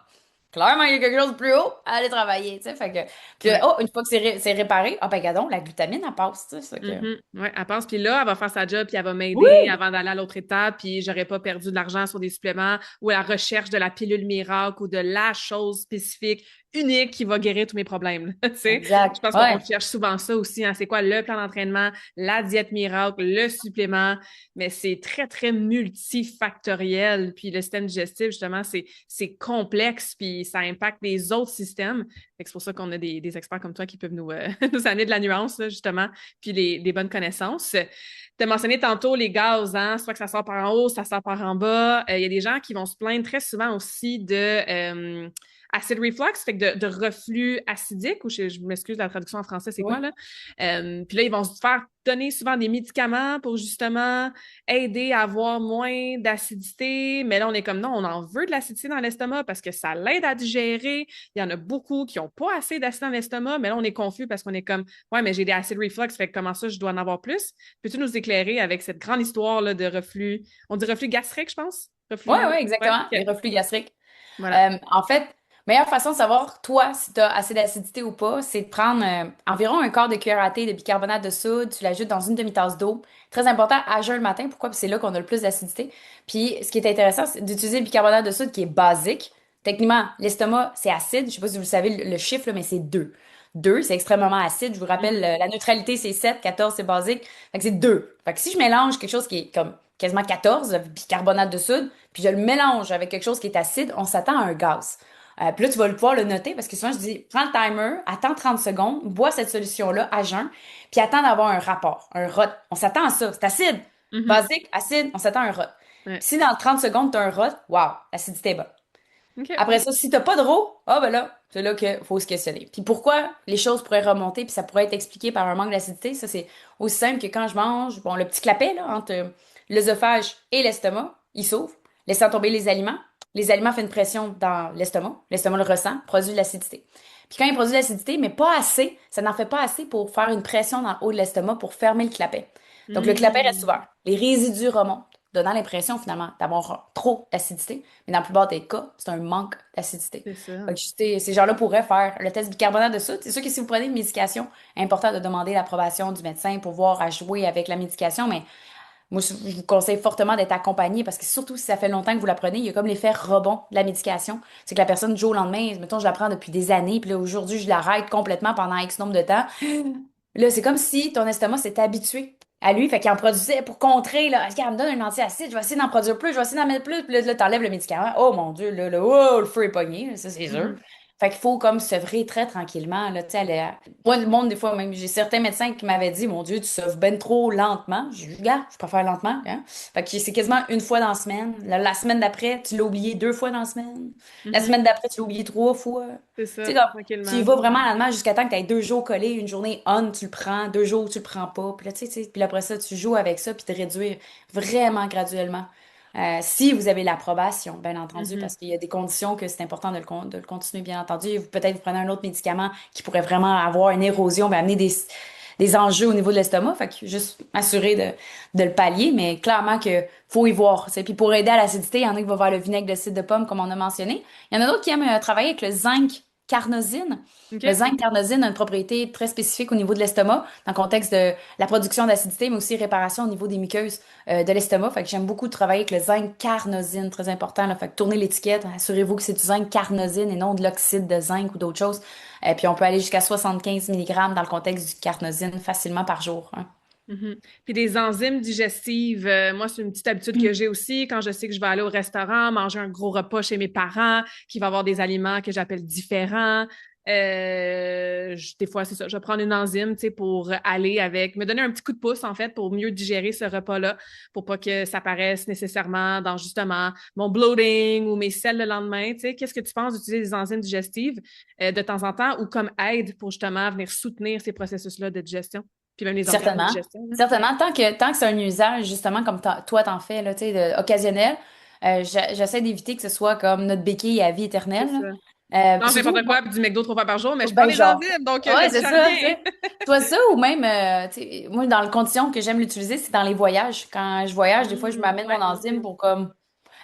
clairement, il y a quelque chose de plus haut à aller travailler, tu sais. Fait que, puis, Ouais. oh, une fois que c'est réparé, ah, ben, gadon, la glutamine, elle passe, tu sais. Mhm. Ouais, elle pense, puis là, elle va faire sa job, puis elle va m'aider Oui! avant d'aller à l'autre étape, puis j'aurais pas perdu de l'argent sur des suppléments ou à la recherche de la pilule miracle ou de la chose spécifique, unique qui va guérir tous mes problèmes. Tu sais, je Exact. pense qu'on Ouais. cherche souvent ça aussi, hein. C'est quoi le plan d'entraînement, la diète miracle, le supplément, mais c'est très, très multifactoriel. Puis le système digestif, justement, c'est complexe, puis ça impacte les autres systèmes. Fait que c'est pour ça qu'on a des experts comme toi qui peuvent nous, nous amener de la nuance, là, justement puis les bonnes connaissances. Tu as mentionné tantôt les gaz, hein? Soit que ça sort par en haut, ça sort par en bas. Il y a des gens qui vont se plaindre très souvent aussi de acid reflux, fait que de reflux acidique, ou je m'excuse, la traduction en français, c'est quoi, Oui. là? Puis là, ils vont se faire donner souvent des médicaments pour justement aider à avoir moins d'acidité. Mais là, on est comme non, on en veut de l'acidité dans l'estomac parce que ça l'aide à digérer. Il y en a beaucoup qui n'ont pas assez d'acide dans l'estomac, mais là, on est confus parce qu'on est comme ouais, mais j'ai des acid reflux, fait que comment ça, je dois en avoir plus? Peux-tu nous éclairer avec cette grande histoire là, de reflux? On dit reflux gastrique, je pense? Ouais, Reflux. ouais, Ouais, exactement. Les ok. reflux gastriques. Voilà. En fait, meilleure façon de savoir, toi, si tu as assez d'acidité ou pas, c'est de prendre environ un quart de cuillère à thé de bicarbonate de soude, tu l'ajoutes dans une demi-tasse d'eau. Très important, à jeun le matin. Pourquoi? Parce que c'est là qu'on a le plus d'acidité. Puis, ce qui est intéressant, c'est d'utiliser le bicarbonate de soude qui est basique. Techniquement, l'estomac, c'est acide. Je sais pas si vous savez le chiffre, là, mais c'est 2. 2, c'est extrêmement acide. Je vous rappelle, Mhm. la neutralité, c'est 7, 14, c'est basique. Fait que c'est 2. Fait que si je mélange quelque chose qui est comme quasiment 14, le bicarbonate de soude, puis je le mélange avec quelque chose qui est acide, on s'attend à un gaz. Puis là, tu vas pouvoir le noter parce que souvent, je dis, prends le timer, attends 30 secondes, bois cette solution-là à jeun, puis attends d'avoir un rapport, un rot. On s'attend à ça. C'est acide. Mhm. Basique, acide, on s'attend à un rot. Ouais. Puis si dans 30 secondes, tu as un rot, wow, l'acidité est bonne. OK. Après ça, si t'as pas de RAW, ah ben là, c'est là qu'il faut se questionner. Puis pourquoi les choses pourraient remonter, puis ça pourrait être expliqué par un manque d'acidité, ça c'est aussi simple que quand je mange, bon, le petit clapet là, entre l'œsophage et l'estomac, il s'ouvre, laissant tomber les aliments. Les aliments font une pression dans l'estomac le ressent, produit de l'acidité. Puis quand il produit de l'acidité, mais pas assez, ça n'en fait pas assez pour faire une pression dans le haut de l'estomac pour fermer le clapet. Donc le clapet reste Hmm. ouvert. Les résidus remontent, donnant l'impression finalement d'avoir trop d'acidité. Mais dans la plupart des cas, c'est un manque d'acidité. C'est ça. Fait que, ces gens-là pourraient faire le test bicarbonate de soude. C'est sûr que si vous prenez une médication, important de demander l'approbation du médecin pour voir à jouer avec la médication, mais moi, je vous conseille fortement d'être accompagné parce que surtout si ça fait longtemps que vous la prenez, il y a comme l'effet rebond de la médication. C'est que la personne, du jour au lendemain, mettons, je la prends depuis des années, puis là, aujourd'hui, je l'arrête complètement pendant X nombre de temps. Là, c'est comme si ton estomac s'est habitué à lui, fait qu'il en produisait pour contrer, là, elle me donne un antiacide, je vais essayer d'en produire plus, je vais essayer d'en mettre plus, puis là, t'enlèves le médicament. Oh mon Dieu, oh, le feu est pogné, là, ça c'est sûr. Mhm. Fait qu'il faut comme sevrer très tranquillement, là, tu sais, moi, le monde, des fois, même, j'ai certains médecins qui m'avaient dit, mon Dieu, tu sauves ben trop lentement. J'ai dit, gars, je préfère lentement, hein. Fait que c'est quasiment une fois dans la semaine. La semaine d'après, tu l'as oublié 2 fois dans la semaine. La Mhm. semaine d'après, tu l'as oublié 3 fois. C'est Tu sais, ça, comme, tu y tranquillement. vas vraiment lentement jusqu'à temps que tu aies 2 jours collés, une journée on, tu le prends, 2 jours tu le prends pas. Puis là, puis après ça, tu joues avec ça, puis te réduire vraiment graduellement. Si vous avez l'approbation, bien entendu, Mhm. parce qu'il y a des conditions que c'est important de le continuer, bien entendu. Peut-être vous prenez un autre médicament qui pourrait vraiment avoir une érosion, ben, amener des enjeux au niveau de l'estomac. Fait que juste m'assurer de le pallier, mais clairement que faut y voir. Tu sais. Puis pour aider à l'acidité, il y en a qui vont vers le vinaigre de cidre de pomme, comme on a mentionné. Il y en a d'autres qui aiment travailler avec le zinc carnosine. Le OK. zinc carnosine a une propriété très spécifique au niveau de l'estomac, dans le contexte de la production d'acidité, mais aussi réparation au niveau des muqueuses de l'estomac. Fait que j'aime beaucoup travailler avec le zinc carnosine, très important. Là. Fait que tournez l'étiquette, assurez-vous que c'est du zinc carnosine et non de l'oxyde de zinc ou d'autres choses. Puis on peut aller jusqu'à 75 mg dans le contexte du carnosine facilement par jour, hein. Mhm. Puis des enzymes digestives, moi, c'est une petite habitude que j'ai aussi quand je sais que je vais aller au restaurant, manger un gros repas chez mes parents, qui va avoir des aliments que j'appelle différents. Des fois, c'est ça, je vais prendre une enzyme, tu sais, pour aller avec, me donner un petit coup de pouce, en fait, pour mieux digérer ce repas-là, pour pas que ça paraisse nécessairement dans, justement, mon bloating ou mes selles le lendemain, tu sais. Qu'est-ce que tu penses d'utiliser des enzymes digestives de temps en temps ou comme aide pour, justement, venir soutenir ces processus-là de digestion, puis même les organes de Certainement. digestion, là? Certainement. Tant que c'est un usage, justement, comme toi, t'en fais, là, tu sais, occasionnel, j'essaie d'éviter que ce soit comme notre béquille à vie C'est éternelle, ça. là. Je mange Surtout, n'importe quoi, puis du McDo 3 fois par jour, mais je prends ben, des genre, enzymes, donc je ouais, c'est digère ça, tu bien. sais. Soit ça, ou même, tu sais, moi, dans le condition que j'aime l'utiliser, c'est dans les voyages. Quand je voyage, des fois, je m'amène mon Ouais, moi enzyme aussi. pour, comme,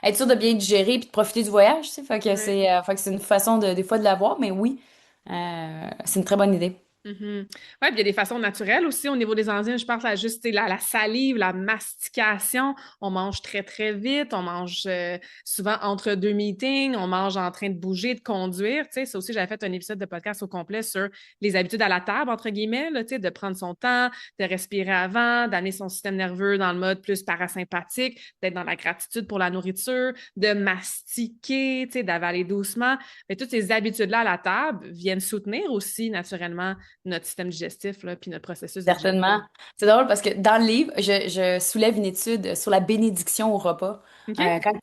être sûr de bien digérer puis de profiter du voyage, tu sais. Ouais. Fait que c'est une façon, des fois, de l'avoir, mais oui, c'est une très bonne idée. Mhm. Ouais, puis il y a des façons naturelles aussi au niveau des enzymes. Je pense à juste tu sais, la salive, la mastication. On mange très, très vite. On mange souvent entre deux meetings. On mange en train de bouger, de conduire. Tu sais, ça aussi, j'avais fait un épisode de podcast au complet sur les habitudes à la table, entre guillemets, là, tu sais, de prendre son temps, de respirer avant, d'amener son système nerveux dans le mode plus parasympathique, d'être dans la gratitude pour la nourriture, de mastiquer, tu sais, d'avaler doucement. Mais toutes ces habitudes-là à la table viennent soutenir aussi naturellement notre système digestif, là, puis notre processus de digestion. Certainement. C'est drôle parce que dans le livre, je soulève une étude sur la bénédiction au repas. OK?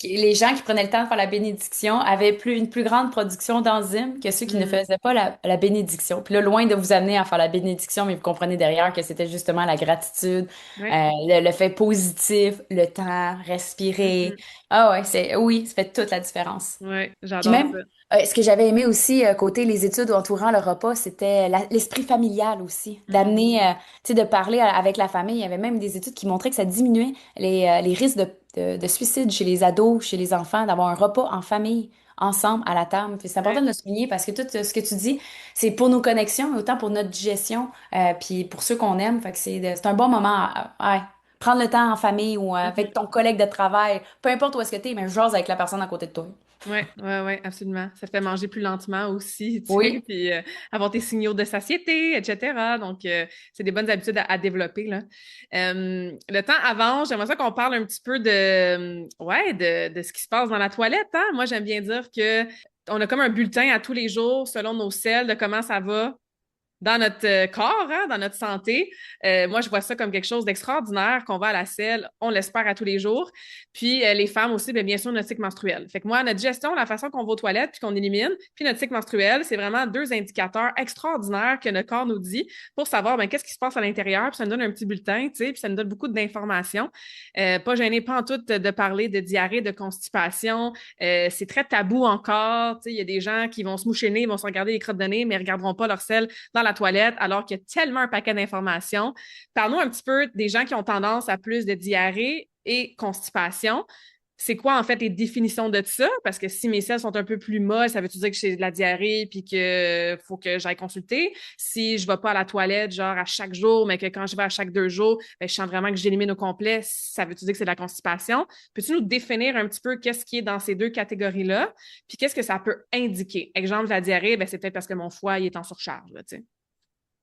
Les gens qui prenaient le temps de faire la bénédiction avaient une plus grande production d'enzymes que ceux qui ne Mm. faisaient pas la bénédiction. Puis là, loin de vous amener à faire la bénédiction, mais vous comprenez derrière que c'était justement la gratitude, Ouais. le fait positif, le temps, respirer. Mhm. Ah ouais, oui, ça fait toute la différence. Ouais, Puis j'adore même, ça. ce que j'avais aimé aussi, côté les études entourant le repas, c'était l'esprit familial aussi. D'amener, Mhm. tu sais, de parler avec la famille. Il y avait même des études qui montraient que ça diminuait les risques de suicide chez les ados, chez les enfants, d'avoir un repas en famille, ensemble, à la table. Puis c'est important Ouais. de le souligner parce que tout ce que tu dis, c'est pour nos connexions, mais autant pour notre digestion, puis pour ceux qu'on aime. Fait que c'est un bon moment ouais, prendre le temps en famille ou avec Mhm. ton collègue de travail, peu importe où est-ce que tu es, mais jase avec la personne à côté de toi. Ouais, ouais, ouais, absolument. Ça fait manger plus lentement aussi, tu sais, Oui. puis avoir tes signaux de satiété, etc. Donc, c'est des bonnes habitudes à développer, là. Le temps avance, j'aimerais ça qu'on parle un petit peu ouais, de ce qui se passe dans la toilette, hein. Moi, j'aime bien dire que on a comme un bulletin à tous les jours selon nos selles de comment ça va dans notre corps, hein, dans notre santé. Moi, je vois ça comme quelque chose d'extraordinaire qu'on va à la selle, on l'espère à tous les jours. Puis les femmes aussi, bien sûr, notre cycle menstruel. Fait que moi, notre gestion, la façon qu'on va aux toilettes puis qu'on élimine, puis notre cycle menstruel, c'est vraiment deux indicateurs extraordinaires que notre corps nous dit pour savoir qu'est-ce qui se passe à l'intérieur. Puis ça nous donne un petit bulletin, tu sais, puis ça nous donne beaucoup d'informations. Pas gêné, pas en tout de parler de diarrhée, de constipation. C'est très tabou encore. Tu sais, il y a des gens qui vont se moucher le nez, vont se regarder les crottes de nez, mais ne regarderont pas leur selle dans la toilette, alors qu'il y a tellement un paquet d'informations. Parle-nous un petit peu des gens qui ont tendance à plus de diarrhée et constipation. C'est quoi, en fait, les définitions de ça? Parce que si mes selles sont un peu plus molles, ça veut-tu dire que j'ai de la diarrhée puis que faut que j'aille consulter? Si je vais pas à la toilette, genre à chaque jour, mais que quand je vais à chaque 2 jours, je sens vraiment que j'élimine au complet, ça veut-tu dire que c'est de la constipation? Peux-tu nous définir un petit peu qu'est-ce qui est dans ces deux catégories-là? Puis qu'est-ce que ça peut indiquer? Exemple, la diarrhée, c'est peut-être parce que mon foie il est en surcharge, là, tu sais.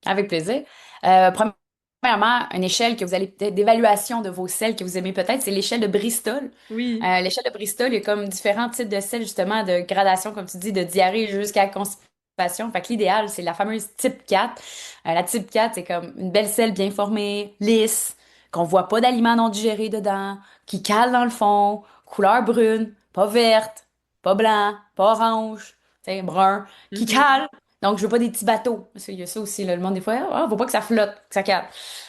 Avec plaisir. Premièrement, une échelle que vous allez peut-être d'évaluation de vos selles que vous aimez peut-être, c'est l'échelle de Bristol. Oui. L'échelle de Bristol, il y a comme différents types de selles, justement, de gradation, comme tu dis, de diarrhée jusqu'à constipation. Fait que l'idéal, c'est la fameuse type 4. La type 4, c'est comme une belle selle bien formée, lisse, qu'on voit pas d'aliments non digérés dedans, qui cale dans le fond, couleur brune, pas verte, pas blanc, pas orange, tu sais, brun, qui Mhm. cale. Donc, je veux pas des petits bateaux. Parce qu'il y a ça aussi, là, le monde, des fois, faut pas que ça flotte, que ça cale.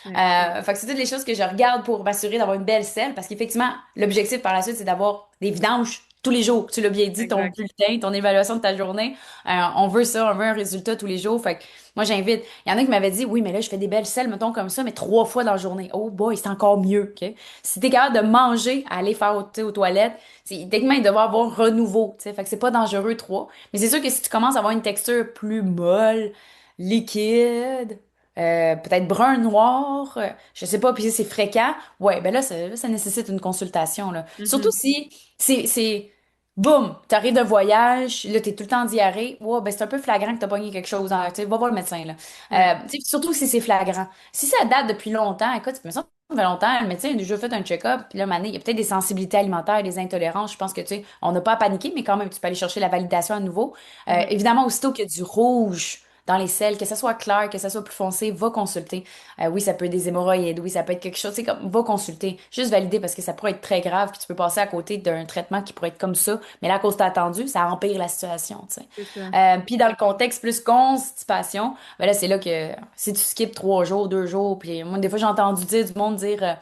Ouais. Fait que c'est toutes les choses que je regarde pour m'assurer d'avoir une belle selle, parce qu'effectivement, l'objectif par la suite, c'est d'avoir des vidanges tous les jours. Tu l'as bien dit, ton Exact. bulletin, ton évaluation de ta journée. On veut ça, on veut un résultat tous les jours. Fait que moi, j'invite. Il y en a qui m'avaient dit, oui, mais là, je fais des belles selles, mettons, comme ça, mais 3 fois dans la journée. Oh boy, c'est encore mieux, OK? Si t'es capable de manger, aller faire tu sais, aux toilettes, techniquement, il devrait avoir renouveau, tu sais. Fait que c'est pas dangereux 3. Mais c'est sûr que si tu commences à avoir une texture plus molle, liquide, peut-être brun, noir, je sais pas, puis si c'est fréquent, ouais, ben là, ça nécessite une consultation, là. Surtout Mhm. si boum, t'arrives de voyage, là, t'es tout le temps en diarrhée, ouais, ben c'est un peu flagrant que t'as pogné quelque chose, tu sais, va voir le médecin, là. Ouais. Tu sais, surtout si c'est flagrant. Si ça date depuis longtemps, écoute, il me semble fait longtemps, le médecin a déjà fait un check-up, puis là, mané, il y a peut-être des sensibilités alimentaires, des intolérances. Je pense que, tu sais, on n'a pas à paniquer, mais quand même, tu peux aller chercher la validation à nouveau. Mhm. Évidemment, aussitôt qu'il y a du rouge dans les selles, que ça soit clair, que ça soit plus foncé, va consulter. Oui, ça peut être des hémorroïdes, oui, ça peut être quelque chose, c'est comme, va consulter. Juste valider parce que ça pourrait être très grave, puis tu peux passer à côté d'un traitement qui pourrait être comme ça, mais là, à cause que t'as attendu, ça empire la situation, tu sais. C'est ça. Puis dans le contexte plus constipation, ben là, c'est là que si tu skips 3 jours, 2 jours, puis moi, des fois, j'ai entendu dire du monde dire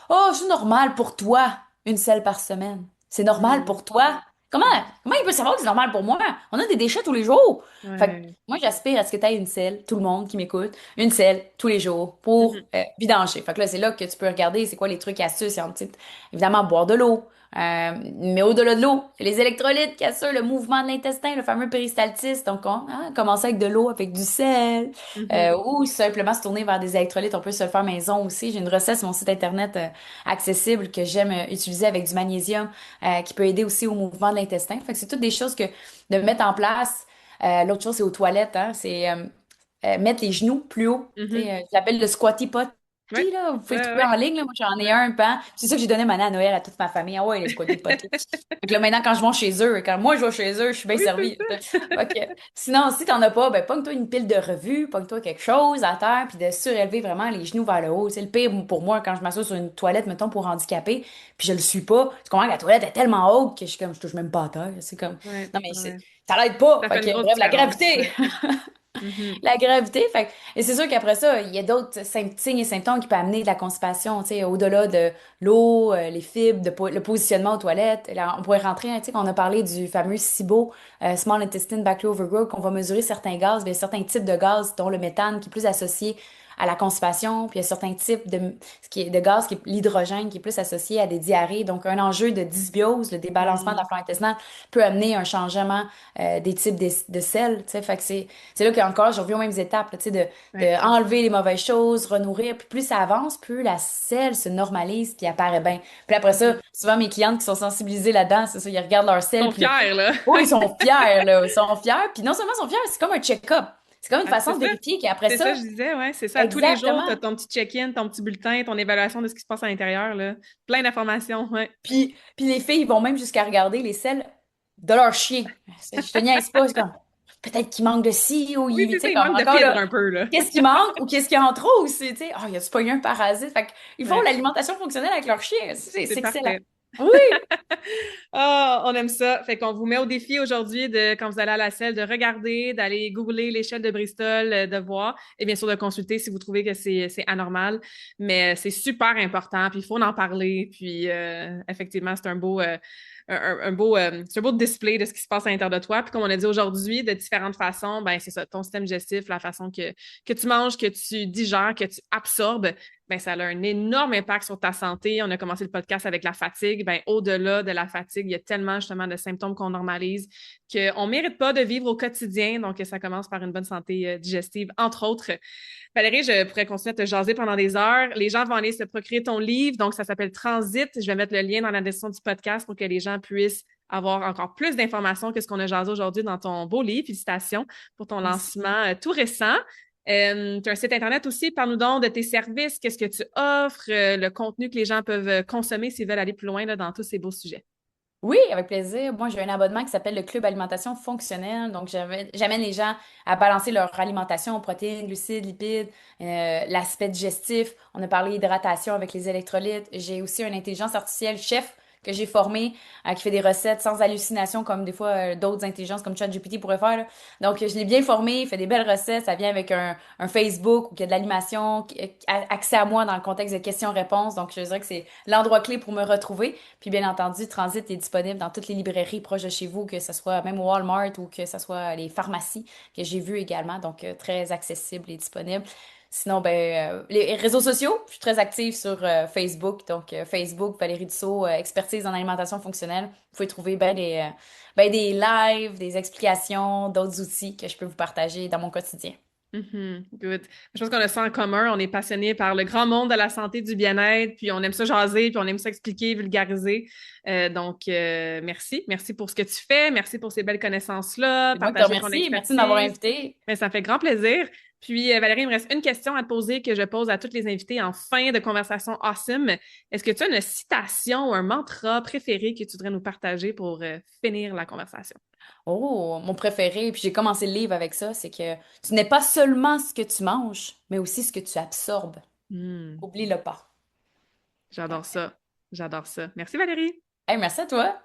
oh, c'est normal pour toi, une selle par semaine. C'est normal Mhm. pour toi. Comment, comment il peut savoir que c'est normal pour moi? On a des déchets tous les jours. Fait que Ouais. moi, j'aspire à ce que tu aies une selle, tout le monde qui m'écoute, une selle tous les jours pour Mhm. vidanger. Fait que là, c'est là que tu peux regarder c'est quoi les trucs astuces. Évidemment, boire de l'eau. Mais au-delà de l'eau, il y a les électrolytes qui assurent le mouvement de l'intestin, le fameux péristaltisme. Donc, commencer avec de l'eau, avec du sel, Mhm. ou simplement se tourner vers des électrolytes. On peut se le faire maison aussi. J'ai une recette sur mon site internet accessible que j'aime utiliser avec du magnésium qui peut aider aussi au mouvement de l'intestin. Fait que c'est toutes des choses que de mettre en place. L'autre chose, c'est aux toilettes, hein, c'est mettre les genoux plus haut. Tu sais, Mhm. je l'appelle le squatty potty. Ouais. Là, vous pouvez le Ouais, trouver en ouais. ligne. Là. Moi, j'en ai Ouais. un, pan. C'est ça que j'ai donné maintenant à Noël à toute ma famille. Ah ouais, les squatty potty. Donc là, maintenant, quand je vais chez eux, quand moi je vais chez eux, je suis bien Oui, c'est servie. ça. Ok. Sinon, si t'en as pas, ben, pogne-toi une pile de revues, pogne-toi quelque chose à terre, puis de surélever vraiment les genoux vers le haut. C'est le pire pour moi quand je m'assois sur une toilette, mettons, pour handicapé, puis je le suis pas. Tu comprends que la toilette est tellement haute que je suis comme, je touche même pas à terre. C'est comme, Ouais, non, mais ouais. ça l'aide pas. Ça Fait fait une que, grosse bref, la différence. gravité. Ouais. Mhm. La gravité, fait et c'est sûr qu'après ça, il y a d'autres signes et symptômes qui peuvent amener de la constipation, tu sais, au-delà de l'eau, les fibres, le positionnement aux toilettes. Là, on pourrait rentrer, hein, tu sais, quand on a parlé du fameux SIBO, Small Intestine Bacterial Overgrowth, qu'on va mesurer certains gaz, bien, certains types de gaz, dont le méthane, qui est plus associé à la constipation, puis il y a certains types de gaz, qui est l'hydrogène, qui est plus associé à des diarrhées. Donc, un enjeu de dysbiose, le débalancement de la Mhm. flore intestinale, peut amener un changement des types de selles, tu sais, fait que c'est là qu'encore, je reviens aux mêmes étapes, là, tu sais, Ouais. de enlever les mauvaises choses, renourrir. Puis plus ça avance, plus la selle se normalise, puis apparaît bien. Puis après ça, Mhm. souvent mes clientes qui sont sensibilisées là-dedans, c'est ça, ils regardent leur Ils selle, sont puis le... fiers, là. Oh, ils sont fiers, là. Ils sont fiers. Puis non seulement ils sont fiers, c'est comme un check-up. C'est comme une Ah, c'est façon de ça. vérifier qu'après C'est ça, je ça, disais, ouais, c'est ça. À tous les jours, tu as exactement. ton petit check-in, ton petit bulletin, ton évaluation de ce qui se passe à l'intérieur, là. Plein d'informations, ouais. Puis les filles, ils vont même jusqu'à regarder les selles de leur chien. Je te niaise pas, c'est comme, peut-être qu'il manque de ci, ou Oui, il, c'est tu ça, sais, il comme manque de encore fibres là. un peu, là. Qu'est-ce qui manque ou qu'est-ce qu'il y a en trop aussi, tu sais? Ah, il y a-tu pas eu un parasite? Fait qu'ils font Ouais, l'alimentation fonctionnelle avec leur chien. C'est c'est excellent. parfait. Oui, Ah, on aime ça. Fait qu'on vous met au défi aujourd'hui de, quand vous allez à la selle, de regarder, d'aller googler l'échelle de Bristol, de voir, et bien sûr de consulter si vous trouvez que c'est anormal. Mais c'est super important, puis il faut en parler. Puis effectivement, c'est un beau, c'est un beau display de ce qui se passe à l'intérieur de toi. Puis comme on a dit aujourd'hui, de différentes façons, ben c'est ça, ton système digestif, la façon que tu manges, que tu digères, que tu absorbes, ben, ça a un énorme impact sur ta santé. On a commencé le podcast avec la fatigue. Ben, au-delà de la fatigue, il y a tellement justement de symptômes qu'on normalise qu'on ne mérite pas de vivre au quotidien. Donc, ça commence par une bonne santé digestive, entre autres. Valérie, je pourrais continuer à te jaser pendant des heures. Les gens vont aller se procurer ton livre. Donc, ça s'appelle Transit. Je vais mettre le lien dans la description du podcast pour que les gens puissent avoir encore plus d'informations que ce qu'on a jasé aujourd'hui dans ton beau livre. Félicitations pour ton merci. lancement tout récent. Tu as un site Internet aussi. Parle-nous donc de tes services. Qu'est-ce que tu offres, le contenu que les gens peuvent consommer s'ils veulent aller plus loin là, dans tous ces beaux sujets. Oui, avec plaisir. Moi, j'ai un abonnement qui s'appelle le Club Alimentation Fonctionnelle. Donc, j'amène les gens à balancer leur alimentation, protéines, glucides, lipides, l'aspect digestif. On a parlé hydratation avec les électrolytes. J'ai aussi une intelligence artificielle chef que j'ai formée qui fait des recettes sans hallucination comme des fois d'autres intelligences comme ChatGPT pourrait faire, là. Donc, je l'ai bien formé, il fait des belles recettes. Ça vient avec un Facebook où il y a de l'animation, accès à moi dans le contexte de questions-réponses. Donc, je dirais que c'est l'endroit clé pour me retrouver. Puis bien entendu, Transit est disponible dans toutes les librairies proches de chez vous, que ce soit même au Walmart ou que ce soit les pharmacies que j'ai vues également, donc très accessible et disponible. Sinon, les réseaux sociaux, je suis très active sur Facebook, donc Facebook, Valérie Dussault, expertise en alimentation fonctionnelle. Vous pouvez trouver ben des lives, des explications, d'autres outils que je peux vous partager dans mon quotidien. Mhm, good. Je pense qu'on a ça en commun. On est passionné par le grand monde de la santé, du bien-être, puis on aime ça jaser, puis on aime ça expliquer, vulgariser. Merci. Merci pour ce que tu fais. Merci pour ces belles connaissances-là, C'est moi qui te partager ton remercie. Merci de m'avoir expertise. invité. Mais ça me fait grand plaisir. Puis, Valérie, il me reste une question à te poser que je pose à toutes les invités en fin de conversation awesome. Est-ce que tu as une citation ou un mantra préféré que tu voudrais nous partager pour finir la conversation? Oh, mon préféré, puis j'ai commencé le livre avec ça, c'est que tu n'es pas seulement ce que tu manges, mais aussi ce que tu absorbes. Hmm, Oublie-le pas. j'adore ça. J'adore ça. Merci, Valérie. Hey, merci à toi.